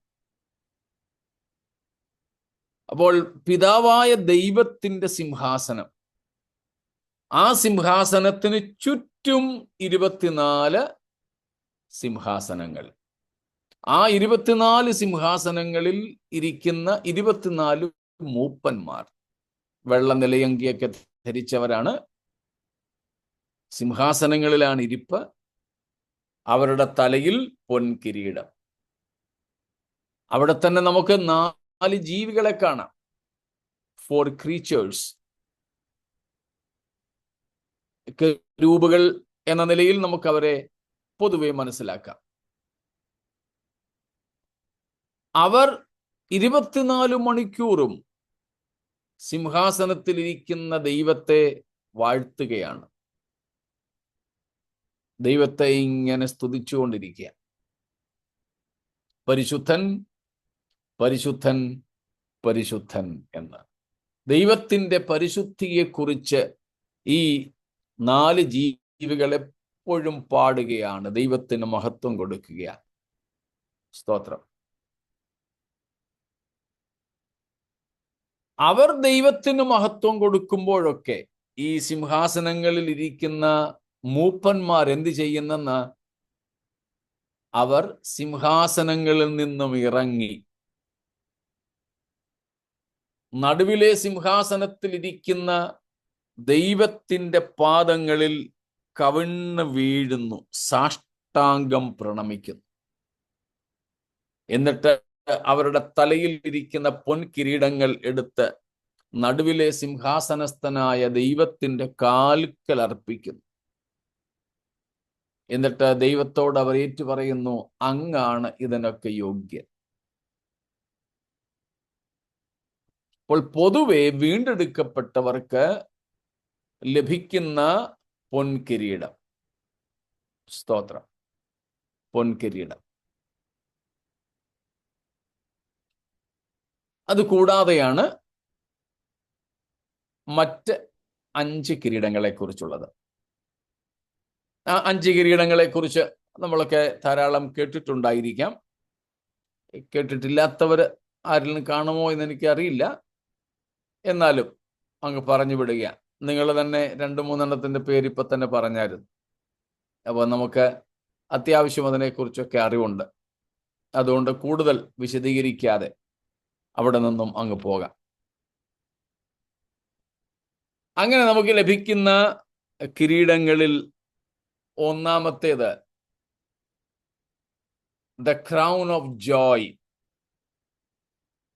അപ്പോൾ പിതാവായ ദൈവത്തിന്റെ സിംഹാസനം, ആ സിംഹാസനത്തിന് ചുറ്റും 24 സിംഹാസനങ്ങൾ. ആ 24 സിംഹാസനങ്ങളിൽ ഇരിക്കുന്ന 24 മൂപ്പന്മാർ വെള്ള നിലയങ്കിയൊക്കെ ധരിച്ചവരാണ്. സിംഹാസനങ്ങളിലാണ് ഇരിപ്പ്. അവരുടെ തലയിൽ പൊൻകിരീടം. അവിടെ തന്നെ നമുക്ക് 4 ജീവികളെ കാണാം. 4 creatures. രൂപകൾ എന്ന നിലയിൽ നമുക്ക് അവരെ പൊതുവെ മനസ്സിലാക്കാം. അവർ 24 മണിക്കൂറും സിംഹാസനത്തിലിരിക്കുന്ന ദൈവത്തെ വാഴ്ത്തുകയാണ്. ദൈവത്തെ ഇങ്ങനെ സ്തുതിച്ചുകൊണ്ടിരിക്കുക. പരിശുദ്ധൻ, പരിശുദ്ധൻ, പരിശുദ്ധൻ എന്ന്. ദൈവത്തിന്റെ പരിശുദ്ധിയെക്കുറിച്ച് ഈ 4 ജീവികൾ എപ്പോഴും പാടുകയാണ്. ദൈവത്തിന് മഹത്വം കൊടുക്കുകയാണ്. സ്തോത്രം. അവർ ദൈവത്തിന് മഹത്വം കൊടുക്കുമ്പോഴൊക്കെ ഈ സിംഹാസനങ്ങളിൽ ഇരിക്കുന്ന മൂപ്പന്മാർ എന്ത് ചെയ്യുന്നെന്ന്, അവർ സിംഹാസനങ്ങളിൽ നിന്നും ഇറങ്ങി നടുവിലെ സിംഹാസനത്തിൽ ഇരിക്കുന്ന ദൈവത്തിന്റെ പാദങ്ങളിൽ കവിണ്ണ് വീഴുന്നു, സാഷ്ടാംഗം പ്രണമിക്കുന്നു. എന്നിട്ട് അവരുടെ തലയിൽ ഇരിക്കുന്ന പൊൻകിരീടങ്ങൾ എടുത്ത് നടുവിലെ സിംഹാസനസ്ഥനായ ദൈവത്തിന്റെ കാൽക്കൽ അർപ്പിക്കുന്നു. എന്നിട്ട് ദൈവത്തോട് അവർ ഏറ്റുപറയുന്നു, അങ്ങാണ് ഇതിനൊക്കെ യോഗ്യൻ. അപ്പോൾ പൊതുവെ വീണ്ടെടുക്കപ്പെട്ടവർക്ക് ലഭിക്കുന്ന പൊൻകിരീടം, സ്തോത്രം, പൊൻകിരീടം. അത് കൂടാതെയാണ് മറ്റ് 5 കിരീടങ്ങളെ കുറിച്ചുള്ളത്. ആ 5 കിരീടങ്ങളെ കുറിച്ച് നമ്മളൊക്കെ ധാരാളം കേട്ടിട്ടുണ്ടായിരിക്കാം. കേട്ടിട്ടില്ലാത്തവർ ആരെങ്കിലും കാണുമോ എന്ന് എനിക്ക് അറിയില്ല. എന്നാലും അങ്ങ് പറഞ്ഞു വിടുക. നിങ്ങൾ തന്നെ 2-3 എണ്ണത്തിന്റെ പേര് ഇപ്പൊ തന്നെ പറഞ്ഞായിരുന്നു. അപ്പോൾ നമുക്ക് അത്യാവശ്യം അതിനെക്കുറിച്ചൊക്കെ അറിവുണ്ട്. അതുകൊണ്ട് കൂടുതൽ വിശദീകരിക്കാതെ അവിടെ നിന്നും അങ്ങ് പോകാം. അങ്ങനെ നമുക്ക് ലഭിക്കുന്ന കിരീടങ്ങളിൽ ഒന്നാമത്തേത് the crown of joy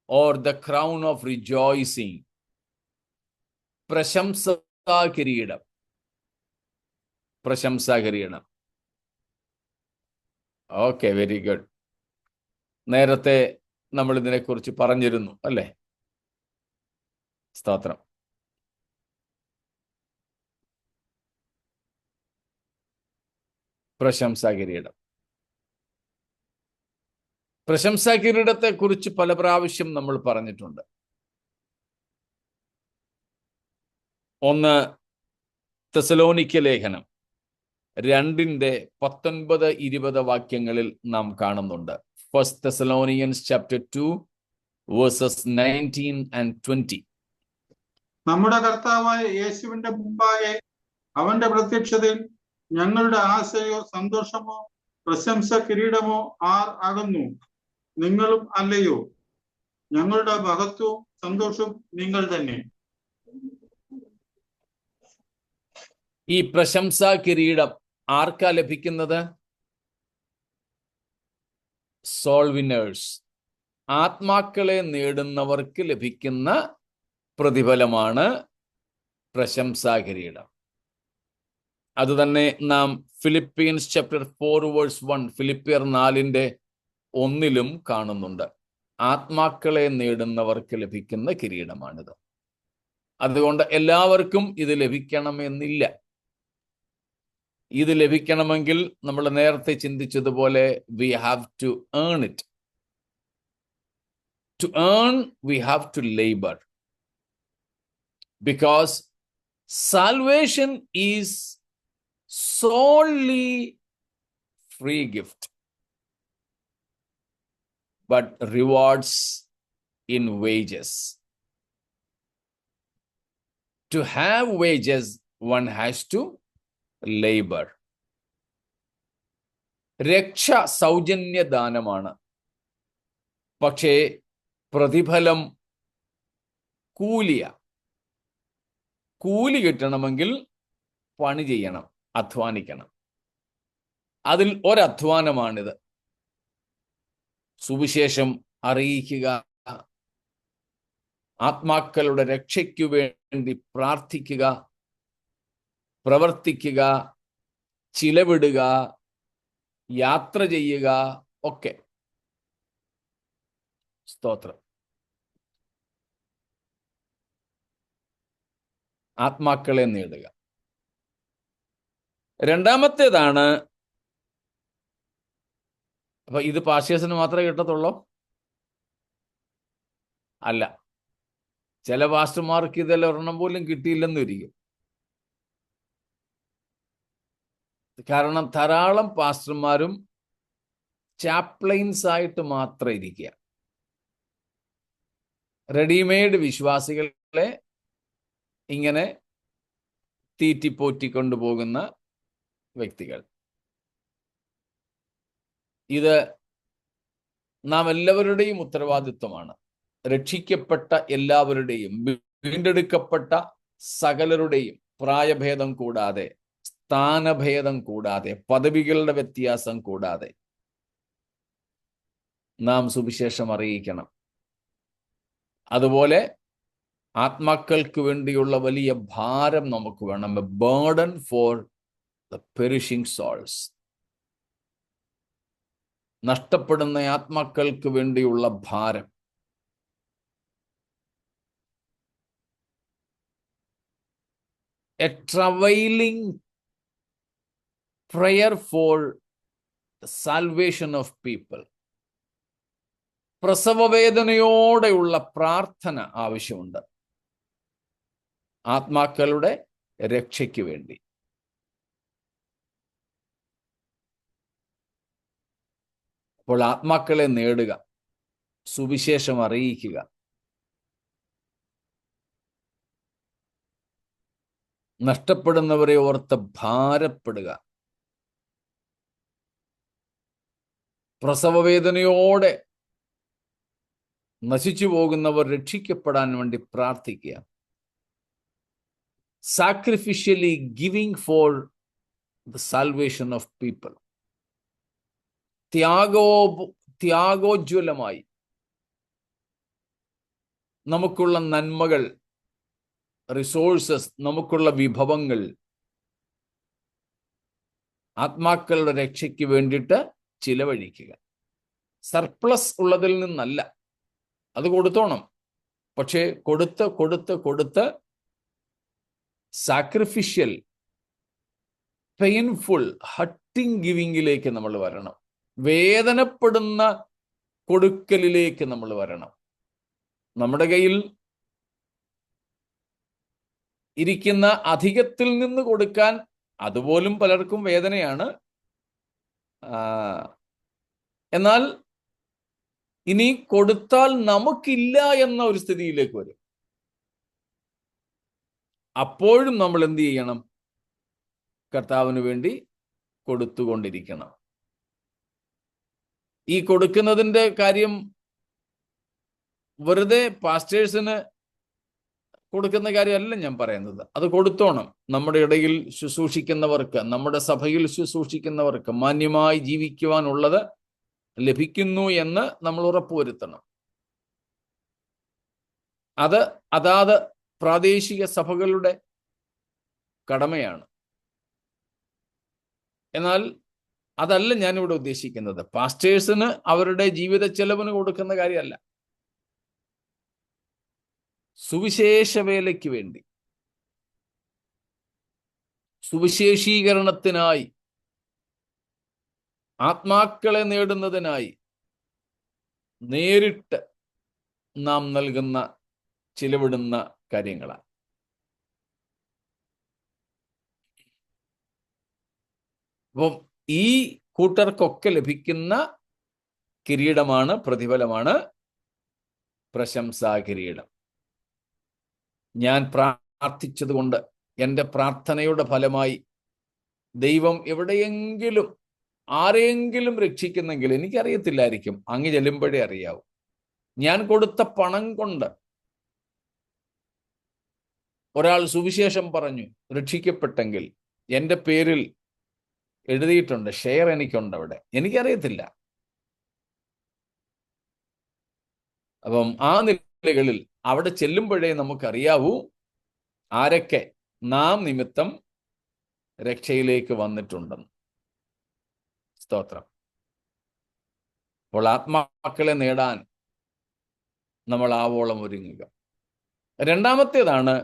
or the crown of rejoicing, പ്രശംസാ കിരീടം. പ്രശംസാ കിരീടം. Okay, very good. നേരത്തെ നമ്മൾ ഇതിനെക്കുറിച്ച് പറഞ്ഞിരുന്നു അല്ലേ? സ്തോത്രം. പ്രശംസാ കിരീടം. പ്രശംസാ കിരീടത്തെ കുറിച്ച് പല പ്രാവശ്യം നമ്മൾ പറഞ്ഞിട്ടുണ്ട്. 1 തെസലോനിക്ക ലേഖനം 2:19-20 വാക്യങ്ങളിൽ നാം കാണുന്നുണ്ട്. 1 Thessalonians chapter 2 verses 19 and 20. നമ്മുടെ കർത്താവായ യേശുവിന്റെ മുമ്പാകെ അവന്റെ പ്രത്യക്ഷതയിൽ ഞങ്ങളുടെ ആശയോ സന്തോഷമോ പ്രശംസ കിരീടമോ ആർ ആകുന്നു? നിങ്ങളും അല്ലയോ? ഞങ്ങളുടെ മഹത്വവും സന്തോഷവും നിങ്ങൾ തന്നെ. ഈ പ്രശംസാ കിരീടം ആർക്കാ ലഭിക്കുന്നത്? സോൾ വിന്നേഴ്സ്, ആത്മാക്കളെ നേടുന്നവർക്ക് ലഭിക്കുന്ന പ്രതിഫലമാണ് പ്രശംസാ കിരീടം. അതുതന്നെ നാം ഫിലിപ്പിയൻസ് ചാപ്റ്റർ 4 വേഴ്സ് 1, ഫിലിപ്പിയർ 4:1 കാണുന്നുണ്ട്. ആത്മാക്കളെ നേടുന്നവർക്ക് ലഭിക്കുന്ന കിരീടമാണിത്. അതുകൊണ്ട് എല്ലാവർക്കും ഇത് ലഭിക്കണമെന്നില്ല. ഇത് ലഭിക്കണമെങ്കിൽ നമ്മൾ നേരത്തെ ചിന്തിച്ചതുപോലെ we have to earn it. To earn, we have to labor. Because salvation is solely free gift, but rewards in wages. To have wages, one has to labor. രക്ഷ സൗജന്യദാനമാണ്. പക്ഷേ പ്രതിഫലം കൂലിയ. കൂലി കിട്ടണമെങ്കിൽ പണി ചെയ്യണം, അധ്വാനിക്കണം. അതിൽ ഒരധ്വാനമാണിത്. സുവിശേഷം അറിയിക്കുക, ആത്മാക്കളുടെ രക്ഷയ്ക്കു വേണ്ടി പ്രാർത്ഥിക്കുക, പ്രവർത്തിക്കുക, ചിലവിടുക, യാത്ര ചെയ്യുക, ഒക്കെ. സ്തോത്രം. ആത്മാക്കളെ നേടുക. രണ്ടാമത്തേതാണ്, അപ്പൊ ഇത് പാസ്റ്റേഴ്സിന് മാത്രമേ കിട്ടത്തുള്ളൂ? അല്ല. ചില പാസ്റ്റർമാർക്ക് ഇതെല്ലാം ഒരെണ്ണം പോലും കിട്ടിയില്ലെന്നിരിക്കും. കാരണം ധാരാളം പാസ്റ്റർമാരും ചാപ്ലൈൻസ് ആയിട്ട് മാത്രം ഇരിക്കുക. റെഡിമെയ്ഡ് വിശ്വാസികളെ ഇങ്ങനെ തീറ്റിപ്പോറ്റിക്കൊണ്ടുപോകുന്ന വ്യക്തികൾ. ഇത് നാം എല്ലാവരുടെയും ഉത്തരവാദിത്വമാണ്. രക്ഷിക്കപ്പെട്ട എല്ലാവരുടെയും, വീണ്ടെടുക്കപ്പെട്ട സകലരുടെയും, പ്രായഭേദം കൂടാതെ, സ്ഥാനഭേദം കൂടാതെ, പദവികളുടെ വ്യത്യാസം കൂടാതെ നാം സുവിശേഷം അറിയിക്കണം. അതുപോലെ ആത്മാക്കൾക്ക് വേണ്ടിയുള്ള വലിയ ഭാരം നമുക്ക് വേണം. A burden for the perishing souls. നഷ്ടപ്പെടുന്ന ആത്മാക്കൾക്ക് വേണ്ടിയുള്ള ഭാരം. A travailing prayer for the salvation of people. പ്രസവവേദനയോടെയുള്ള പ്രാർത്ഥന ആവശ്യമുണ്ട് ആത്മാക്കളുടെ രക്ഷയ്ക്ക് വേണ്ടി. അപ്പോൾ ആത്മാക്കളെ നേടുക, സുവിശേഷം അറിയിക്കുക, നഷ്ടപ്പെടുന്നവരെ ഓർത്ത് ഭാരപ്പെടുക, പ്രസവവേദനയോടെ നശിച്ചു പോകുന്നവർ രക്ഷിക്കപ്പെടാൻ വേണ്ടി പ്രാർത്ഥിക്കുക. Sacrificially giving for the salvation of people. ത്യാഗോജ്വലമായി നമുക്കുള്ള നന്മകൾ, റിസോഴ്സസ്, നമുക്കുള്ള വിഭവങ്ങൾ ആത്മാക്കളുടെ രക്ഷയ്ക്ക് വേണ്ടിയിട്ട് ചിലവഴിക്കുക. സർപ്ലസ് ഉള്ളതിൽ നിന്നല്ല, അത് കൊടുത്തോണം. പക്ഷേ കൊടുത്ത് സാക്രിഫിഷ്യൽ, പെയിൻഫുൾ, ഹട്ടിങ് ഗിവിങ്ങിലേക്ക് നമ്മൾ വരണം. വേദനപ്പെടുന്ന കൊടുക്കലിലേക്ക് നമ്മൾ വരണം. നമ്മുടെ കയ്യിൽ ഇരിക്കുന്ന അധികത്തിൽ നിന്ന് കൊടുക്കാൻ അതുപോലും പലർക്കും വേദനയാണ്. എന്നാൽ ഇനി കൊടുത്താൽ നമുക്കില്ല എന്ന ഒരു സ്ഥിതിയിലേക്ക് വരും. അപ്പോഴും നമ്മൾ എന്ത് ചെയ്യണം? കർത്താവിന് വേണ്ടി കൊടുത്തുകൊണ്ടിരിക്കണം. ഈ കൊടുക്കുന്നതിൻ്റെ കാര്യം വെറുതെ പാസ്റ്റേഴ്സിന് കൊടുക്കുന്ന കാര്യമല്ല ഞാൻ പറയുന്നത്. അത് കൊടുത്തോണം. നമ്മുടെ ഇടയിൽ ശുശ്രൂഷിക്കുന്നവർക്ക്, നമ്മുടെ സഭയിൽ ശുശ്രൂഷിക്കുന്നവർക്ക് മാന്യമായി ജീവിക്കുവാനുള്ളത് ലഭിക്കുന്നു എന്ന് നമ്മൾ ഉറപ്പുവരുത്തണം. അത് അതാത് പ്രാദേശിക സഭകളുടെ കടമയാണ്. എന്നാൽ അതല്ല ഞാനിവിടെ ഉദ്ദേശിക്കുന്നത്. പാസ്റ്റേഴ്സിന് അവരുടെ ജീവിത ചെലവിന് കൊടുക്കുന്ന കാര്യമല്ല. സുവിശേഷ വേലയ്ക്ക് വേണ്ടി, സുവിശേഷീകരണത്തിനായി, ആത്മാക്കളെ നേടുന്നതിനായി നേരിട്ട് നാം നൽകുന്ന, ചിലവിടുന്ന കാര്യങ്ങളാണ്. അപ്പം ഈ കൂട്ടർക്കൊക്കെ ലഭിക്കുന്ന കിരീടമാണ്, പ്രതിഫലമാണ് പ്രശംസാ കിരീടം. ഞാൻ പ്രാർത്ഥിച്ചതുകൊണ്ട്, എൻ്റെ പ്രാർത്ഥനയുടെ ഫലമായി ദൈവം എവിടെയെങ്കിലും ആരെങ്കിലും രക്ഷിക്കുന്നെങ്കിൽ എനിക്കറിയത്തില്ലായിരിക്കും, അങ്ങ് ചെല്ലുമ്പോഴേ അറിയാവും. ഞാൻ കൊടുത്ത പണം കൊണ്ട് ഒരാൾ സുവിശേഷം പറഞ്ഞു രക്ഷിക്കപ്പെട്ടെങ്കിൽ എൻ്റെ പേരിൽ എഴുതിയിട്ടുണ്ട്, ഷെയർ എനിക്കുണ്ട് അവിടെ, എനിക്കറിയത്തില്ല. അപ്പം ആ നിലകളിൽ അവിടെ ചെല്ലുമ്പോഴേ നമുക്കറിയാവൂ ആരൊക്കെ നാം നിമിത്തം രക്ഷയിലേക്ക് വന്നിട്ടുണ്ടെന്ന്. സ്തോത്രം. അപ്പോൾ ആത്മാക്കളെ നേടാൻ നമ്മൾ ആവോളം ഒരുങ്ങുക. രണ്ടാമത്തേതാണ്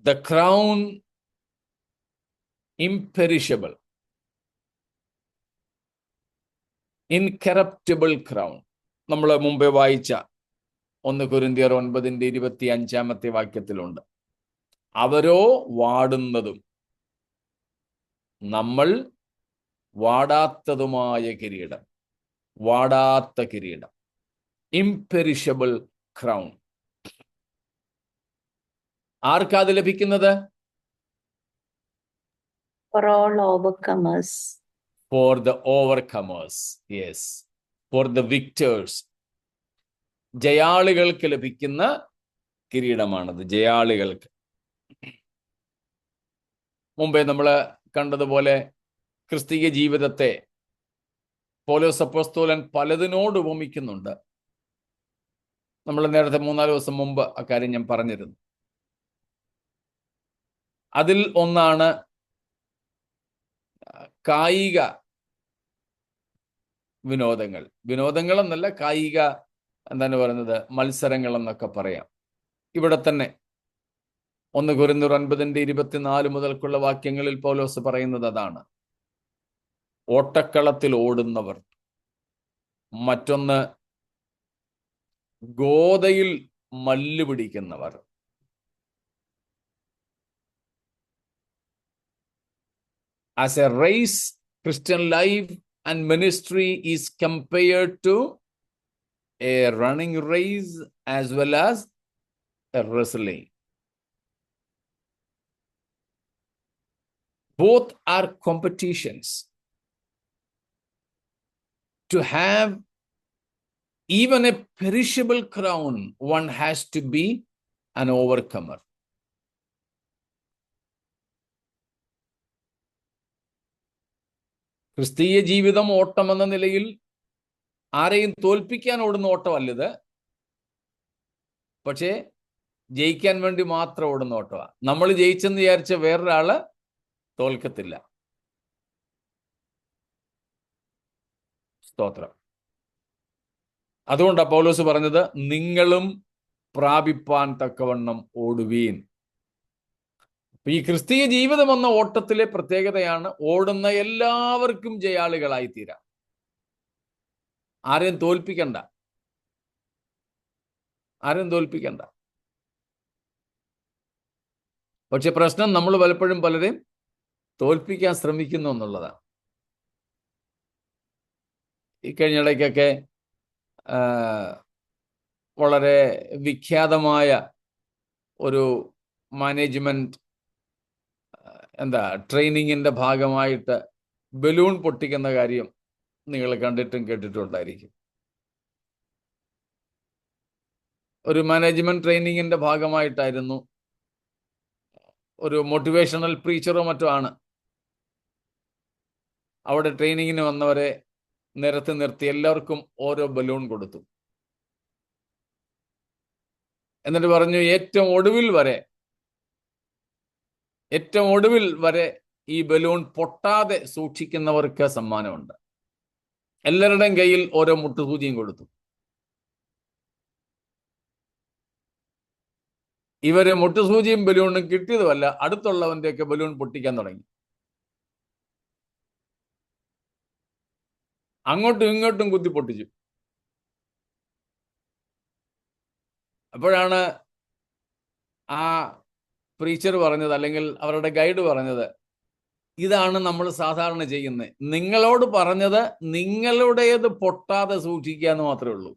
the crown imperishable, incorruptible crown. നമ്മൾ മുമ്പേ വായിച്ച 1 കൊരിന്ത്യർ 9:25 വാക്യത്തിലുണ്ട്, അവരോ വാടുന്നതും നമ്മൾ വാടാത്തതുമായ കിരീടം. വാടാത്ത കിരീടം, ഇംപെരിഷബിൾ ക്രൗൺ. ആർക്കത് ലഭിക്കുന്നത്? For all overcomers. For the overcomers, yes, for the victors. ജയാളികൾക്ക് ലഭിക്കുന്ന കിരീടമാണത്, ജയാളികൾക്ക്. മുമ്പേ നമ്മൾ കണ്ടതുപോലെ ക്രിസ്തീയ ജീവിതത്തെ പൗലോസ് അപ്പോസ്തലൻ പലതിനോട് ഉപമിക്കുന്നുണ്ട്. നമ്മൾ നേരത്തെ 3-4 ദിവസം മുമ്പ് അക്കാര്യം ഞാൻ പറഞ്ഞിരുന്നു. അതിൽ ഒന്നാണ് കായിക വിനോദങ്ങൾ. വിനോദങ്ങൾ എന്നല്ല, കായിക എന്താണ് പറയുന്നത്, മത്സരങ്ങൾ എന്നൊക്കെ പറയാം. ഇവിടെ തന്നെ 1 കൊരിന്ത്യർ 9:24 മുതൽക്കുള്ള വാക്യങ്ങളിൽ പൗലോസ് പറയുന്നത് അതാണ്. ഓട്ടക്കളത്തിൽ ഓടുന്നവർ, മറ്റൊന്ന് ഗോതയിൽ മല്ല് പിടിക്കുന്നവർ, as a race, Christian life and ministry is compared to a running race as well as a wrestling. Both are competitions. To have even a perishable crown, one has to be an overcomer. ക്രിസ്തീയ ജീവിതം ഓട്ടം എന്ന നിലയിൽ ആരെയും തോൽപ്പിക്കാൻ ഓടുന്ന ഓട്ടമല്ലത്, പക്ഷേ ജയിക്കാൻ വേണ്ടി മാത്രം ഓടുന്ന ഓട്ടമാണ്. നമ്മൾ ജയിച്ചെന്ന് വിചാരിച്ച വേറൊരാള് തോൽക്കത്തില്ല. സ്തോത്രം. അതുകൊണ്ടാണ് പൗലോസ് പറഞ്ഞത്, നിങ്ങളും പ്രാപിപ്പാൻ തക്കവണ്ണം ഓടുവീൻ. ഈ ക്രിസ്തീയ ജീവിതം എന്ന ഓട്ടത്തിലെ പ്രത്യേകതയാണ് ഓടുന്ന എല്ലാവർക്കും ജയാളികളായി തീരാം. ആരെയും തോൽപ്പിക്കണ്ട, ആരെയും തോൽപ്പിക്കണ്ട. പക്ഷെ പ്രശ്നം നമ്മൾ പലപ്പോഴും പലരെയും തോൽപ്പിക്കാൻ ശ്രമിക്കുന്നു എന്നുള്ളതാണ്. ഈ കഴിഞ്ഞിടയ്ക്കൊക്കെ വളരെ വിഖ്യാതമായ ഒരു മാനേജ്മെന്റ് ട്രെയിനിങ്ങിന്റെ ഭാഗമായിട്ട് ബലൂൺ പൊട്ടിക്കുന്ന കാര്യം നിങ്ങൾ കണ്ടിട്ടും കേട്ടിട്ടുണ്ടായിരിക്കും. ഒരു മാനേജ്മെന്റ് ട്രെയിനിങ്ങിന്റെ ഭാഗമായിട്ടായിരുന്നു, ഒരു മോട്ടിവേഷണൽ പ്രീച്ചറോ മറ്റോ ആണ്. അവിടെ ട്രെയിനിങ്ങിന് വന്നവരെ നിരത്തി നിർത്തി എല്ലാവർക്കും ഓരോ ബലൂൺ കൊടുത്തു. എന്നിട്ട് പറഞ്ഞു, ഏറ്റവും ഒടുവിൽ വരെ ഈ ബലൂൺ പൊട്ടാതെ സൂക്ഷിക്കുന്നവർക്ക് സമ്മാനമുണ്ട്. എല്ലാവരുടെയും കയ്യിൽ ഓരോ മുട്ടുസൂചിയും കൊടുത്തു. ഇവര് മുട്ടുസൂചിയും ബലൂണും കിട്ടിയതുമല്ല, അടുത്തുള്ളവന്റെയൊക്കെ ബലൂൺ പൊട്ടിക്കാൻ തുടങ്ങി. അങ്ങോട്ടും ഇങ്ങോട്ടും കുത്തി പൊട്ടിച്ചു. അപ്പോഴാണ് ആ പ്രീച്ചർ പറഞ്ഞത്, അല്ലെങ്കിൽ അവരുടെ ഗൈഡ് പറഞ്ഞത്, ഇതാണ് നമ്മൾ സാധാരണ ചെയ്യുന്നത്. നിങ്ങളോട് പറഞ്ഞത് നിങ്ങളുടേത് പൊട്ടാതെ സൂക്ഷിക്കുക എന്ന് മാത്രമേ ഉള്ളൂ.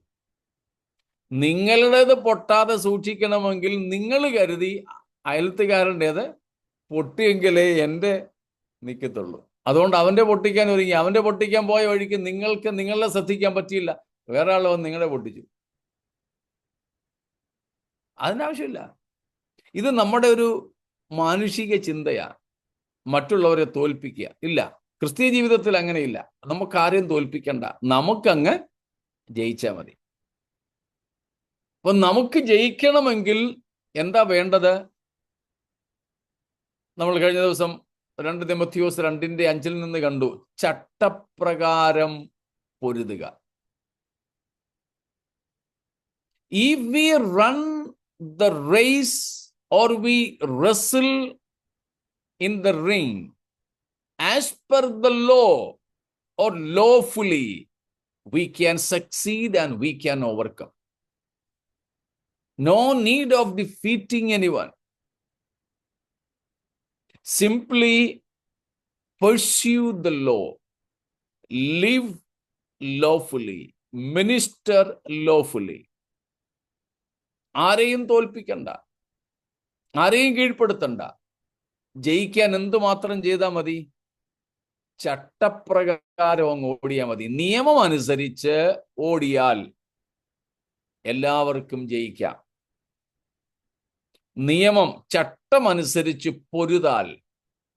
നിങ്ങളുടേത് പൊട്ടാതെ സൂക്ഷിക്കണമെങ്കിൽ നിങ്ങൾ കരുതി അയൽത്തുകാരൻ്റേത് പൊട്ടിയെങ്കിലേ എൻ്റെ നിൽക്കത്തുള്ളൂ. അതുകൊണ്ട് അവന്റെ പൊട്ടിക്കാൻ ഒരുങ്ങി. അവന്റെ പൊട്ടിക്കാൻ പോയ വഴിക്ക് നിങ്ങൾക്ക് നിങ്ങളെ ശ്രദ്ധിക്കാൻ പറ്റിയില്ല, വേറെ ആൾ വന്ന് നിങ്ങളെ പൊട്ടിച്ചു. അതിനാവശ്യമില്ല. ഇത് നമ്മുടെ ഒരു മാനുഷിക ചിന്തയാണ്, മറ്റുള്ളവരെ തോൽപ്പിക്കുക. ഇല്ല, ക്രിസ്തീയ ജീവിതത്തിൽ അങ്ങനെയില്ല. നമുക്ക് ആരെയും തോൽപ്പിക്കണ്ട, നമുക്കങ്ങ് ജയിച്ചാൽ മതി. അപ്പൊ നമുക്ക് ജയിക്കണമെങ്കിൽ എന്താ വേണ്ടത്? നമ്മൾ കഴിഞ്ഞ ദിവസം 2 തിമോഥെയോസ് 2:5 നിന്ന് കണ്ടു, ചട്ടപ്രകാരം പൊരുതുക. If we run the race or we wrestle in the ring as per the law or lawfully, we can succeed and we can overcome. No need of defeating anyone. Simply pursue the law, live lawfully, minister lawfully. ആരെയും തോൽപ്പിക്കണ്ട, ആരെയും കീഴ്പ്പെടുത്തണ്ട. ജയിക്കാൻ എന്തുമാത്രം ചെയ്താൽ മതി? ചട്ടപ്രകാരം അങ്ങ് ഓടിയാൽ മതി. നിയമം അനുസരിച്ച് ഓടിയാൽ എല്ലാവർക്കും ജയിക്കാം. നിയമം, ചട്ടം അനുസരിച്ച്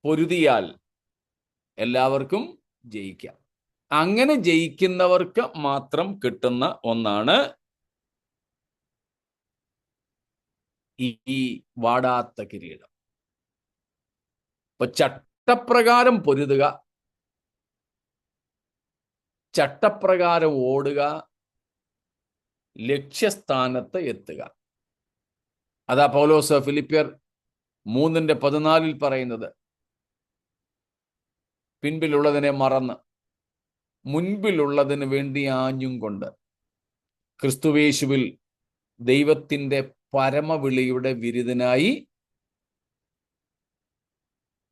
പൊരുതിയാൽ എല്ലാവർക്കും ജയിക്കാം. അങ്ങനെ ജയിക്കുന്നവർക്ക് മാത്രം കിട്ടുന്ന ഒന്നാണ് ഈ വാടാത്ത കിരീടം. അപ്പൊ ചട്ടപ്രകാരം പൊരുതുക, ചട്ടപ്രകാരം ഓടുക, ലക്ഷ്യസ്ഥാനത്ത് എത്തുക. അതാ പൗലോസ് ഫിലിപ്പിയർ 3:14 പറയുന്നത്, പിൻപിലുള്ളതിനെ മറന്ന് മുൻപിലുള്ളതിന് വേണ്ടി ആഞ്ഞും കൊണ്ട് ക്രിസ്തുവേശുവിൽ ദൈവത്തിന്റെ പരമവിളിയുടെ വിരുദ്ധനായി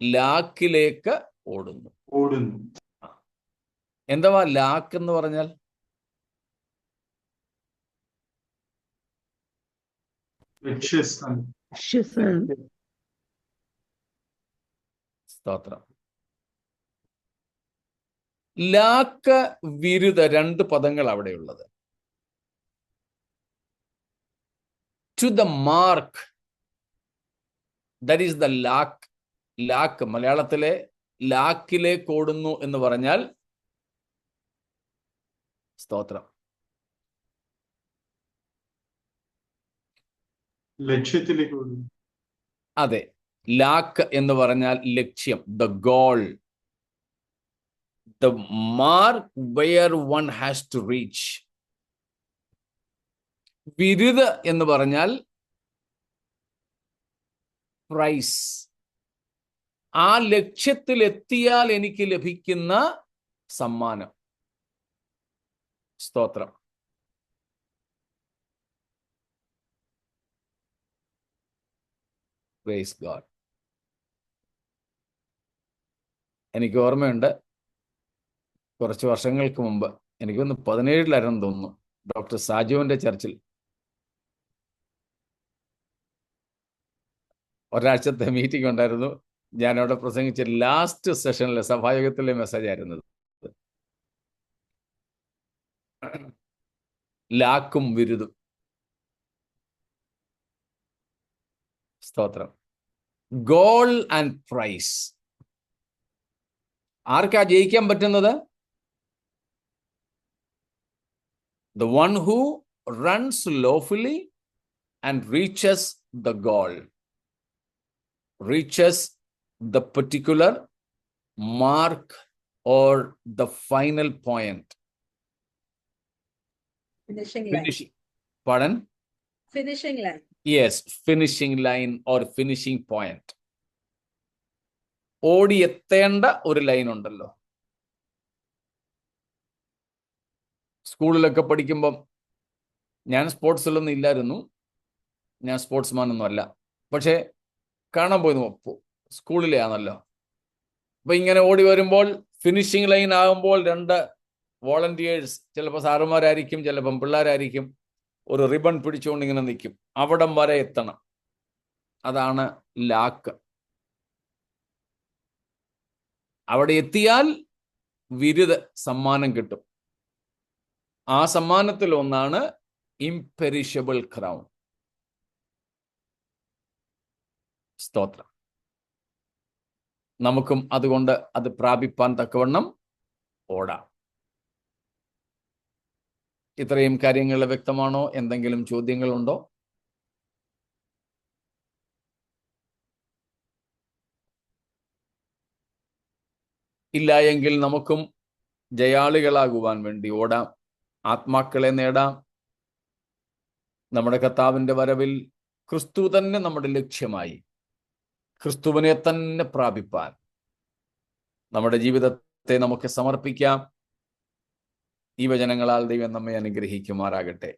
ലാക്കിലേക്ക് ഓടുന്നു. എന്താ ലാക്ക് എന്ന് പറഞ്ഞാൽ? സ്തോത്രം. ലാക്ക്, വിരുദ്ധ, 2 പദങ്ങൾ അവിടെയുള്ളത്. To the mark, that is the lakh. മലയാളത്തിലെ ലാക്കിലേക്ക് ഓടുന്നു എന്ന് പറഞ്ഞാൽ സ്തോത്രം, ലക്ഷ്യത്തിലേക്ക്. അതെ, ലാക്ക് എന്ന് പറഞ്ഞാൽ ലക്ഷ്യം, the goal, the mark where one has to reach. വിരുദ്ധ എന്ന് പറഞ്ഞാൽ പ്രൈസ്, ആ ലക്ഷ്യത്തിൽ എത്തിയാൽ എനിക്ക് ലഭിക്കുന്ന സമ്മാനം. സ്തോത്രം. Praise God. എനിക്ക് ഓർമ്മയുണ്ട്, കുറച്ച് വർഷങ്ങൾക്ക് മുമ്പ്, എനിക്കൊന്ന് 17 തോന്നുന്നു, ഡോക്ടർ സാജുവിന്റെ ചർച്ചിൽ ഒരാഴ്ചത്തെ മീറ്റിംഗ് ഉണ്ടായിരുന്നു. ഞാൻ അവിടെ പ്രസംഗിച്ച ലാസ്റ്റ് സെഷനിലെ സഭായോഗത്തിലെ മെസ്സേജ് ആയിരുന്നത് ലാക്കും വിരുദും. സ്തോത്രം. Goal and prize. ആർക്കാ ജയിക്കാൻ പറ്റുന്നത്? The one who runs lawfully and reaches the goal, reaches the particular mark or the final point. Finishing line. Pardon? Finishing line. Yes, finishing line or finishing point. ഓടി എത്തേണ്ട ഒരു line ഉണ്ടല്ലോ. സ്കൂളിലൊക്കെ പഠിക്കുമ്പം, ഞാൻ സ്പോർട്സിലൊന്നും ഇല്ലായിരുന്നു, ഞാൻ സ്പോർട്സ്മാൻ ഒന്നും അല്ല, പക്ഷേ കാണാൻ പോയി സ്കൂളിലെ ആണല്ലോ. അപ്പൊ ഇങ്ങനെ ഓടി വരുമ്പോൾ ഫിനിഷിംഗ് ലൈൻ ആകുമ്പോൾ 2 വോളണ്ടിയേഴ്സ്, ചിലപ്പോൾ സാറുമാരായിരിക്കും, ചിലപ്പം പിള്ളേരായിരിക്കും, ഒരു റിബൺ പിടിച്ചുകൊണ്ട് ഇങ്ങനെ നിൽക്കും. അവിടം വരെ എത്തണം. അതാണ് ലാക്ക്. അവിടെ എത്തിയാൽ വിരുദ സമ്മാനം കിട്ടും. ആ സമ്മാനത്തിൽ ഒന്നാണ് ഇംപെരിഷബിൾ ക്രൗൺ. സ്തോത്രം. നമുക്കും അതുകൊണ്ട് അത് പ്രാപിപ്പാൻ തക്കവണ്ണം ഓടാം. ഇത്രയും കാര്യങ്ങൾ വ്യക്തമാണോ? എന്തെങ്കിലും ചോദ്യങ്ങളുണ്ടോ? ഇല്ല എങ്കിൽ നമുക്കും ജയാളികളാകുവാൻ വേണ്ടി ഓടാം, ആത്മാക്കളെ നേടാം. നമ്മുടെ കർത്താവിന്റെ വരവിൽ ക്രിസ്തു തന്നെ നമ്മുടെ ലക്ഷ്യമായി ക്രിസ്തുവിനെ തന്നെ പ്രാപിപ്പാൻ നമ്മുടെ ജീവിതത്തെ നമുക്ക് സമർപ്പിക്കാം. ഈ വചനങ്ങളാൽ ദൈവം നമ്മെ അനുഗ്രഹിക്കുമാറാകട്ടെ.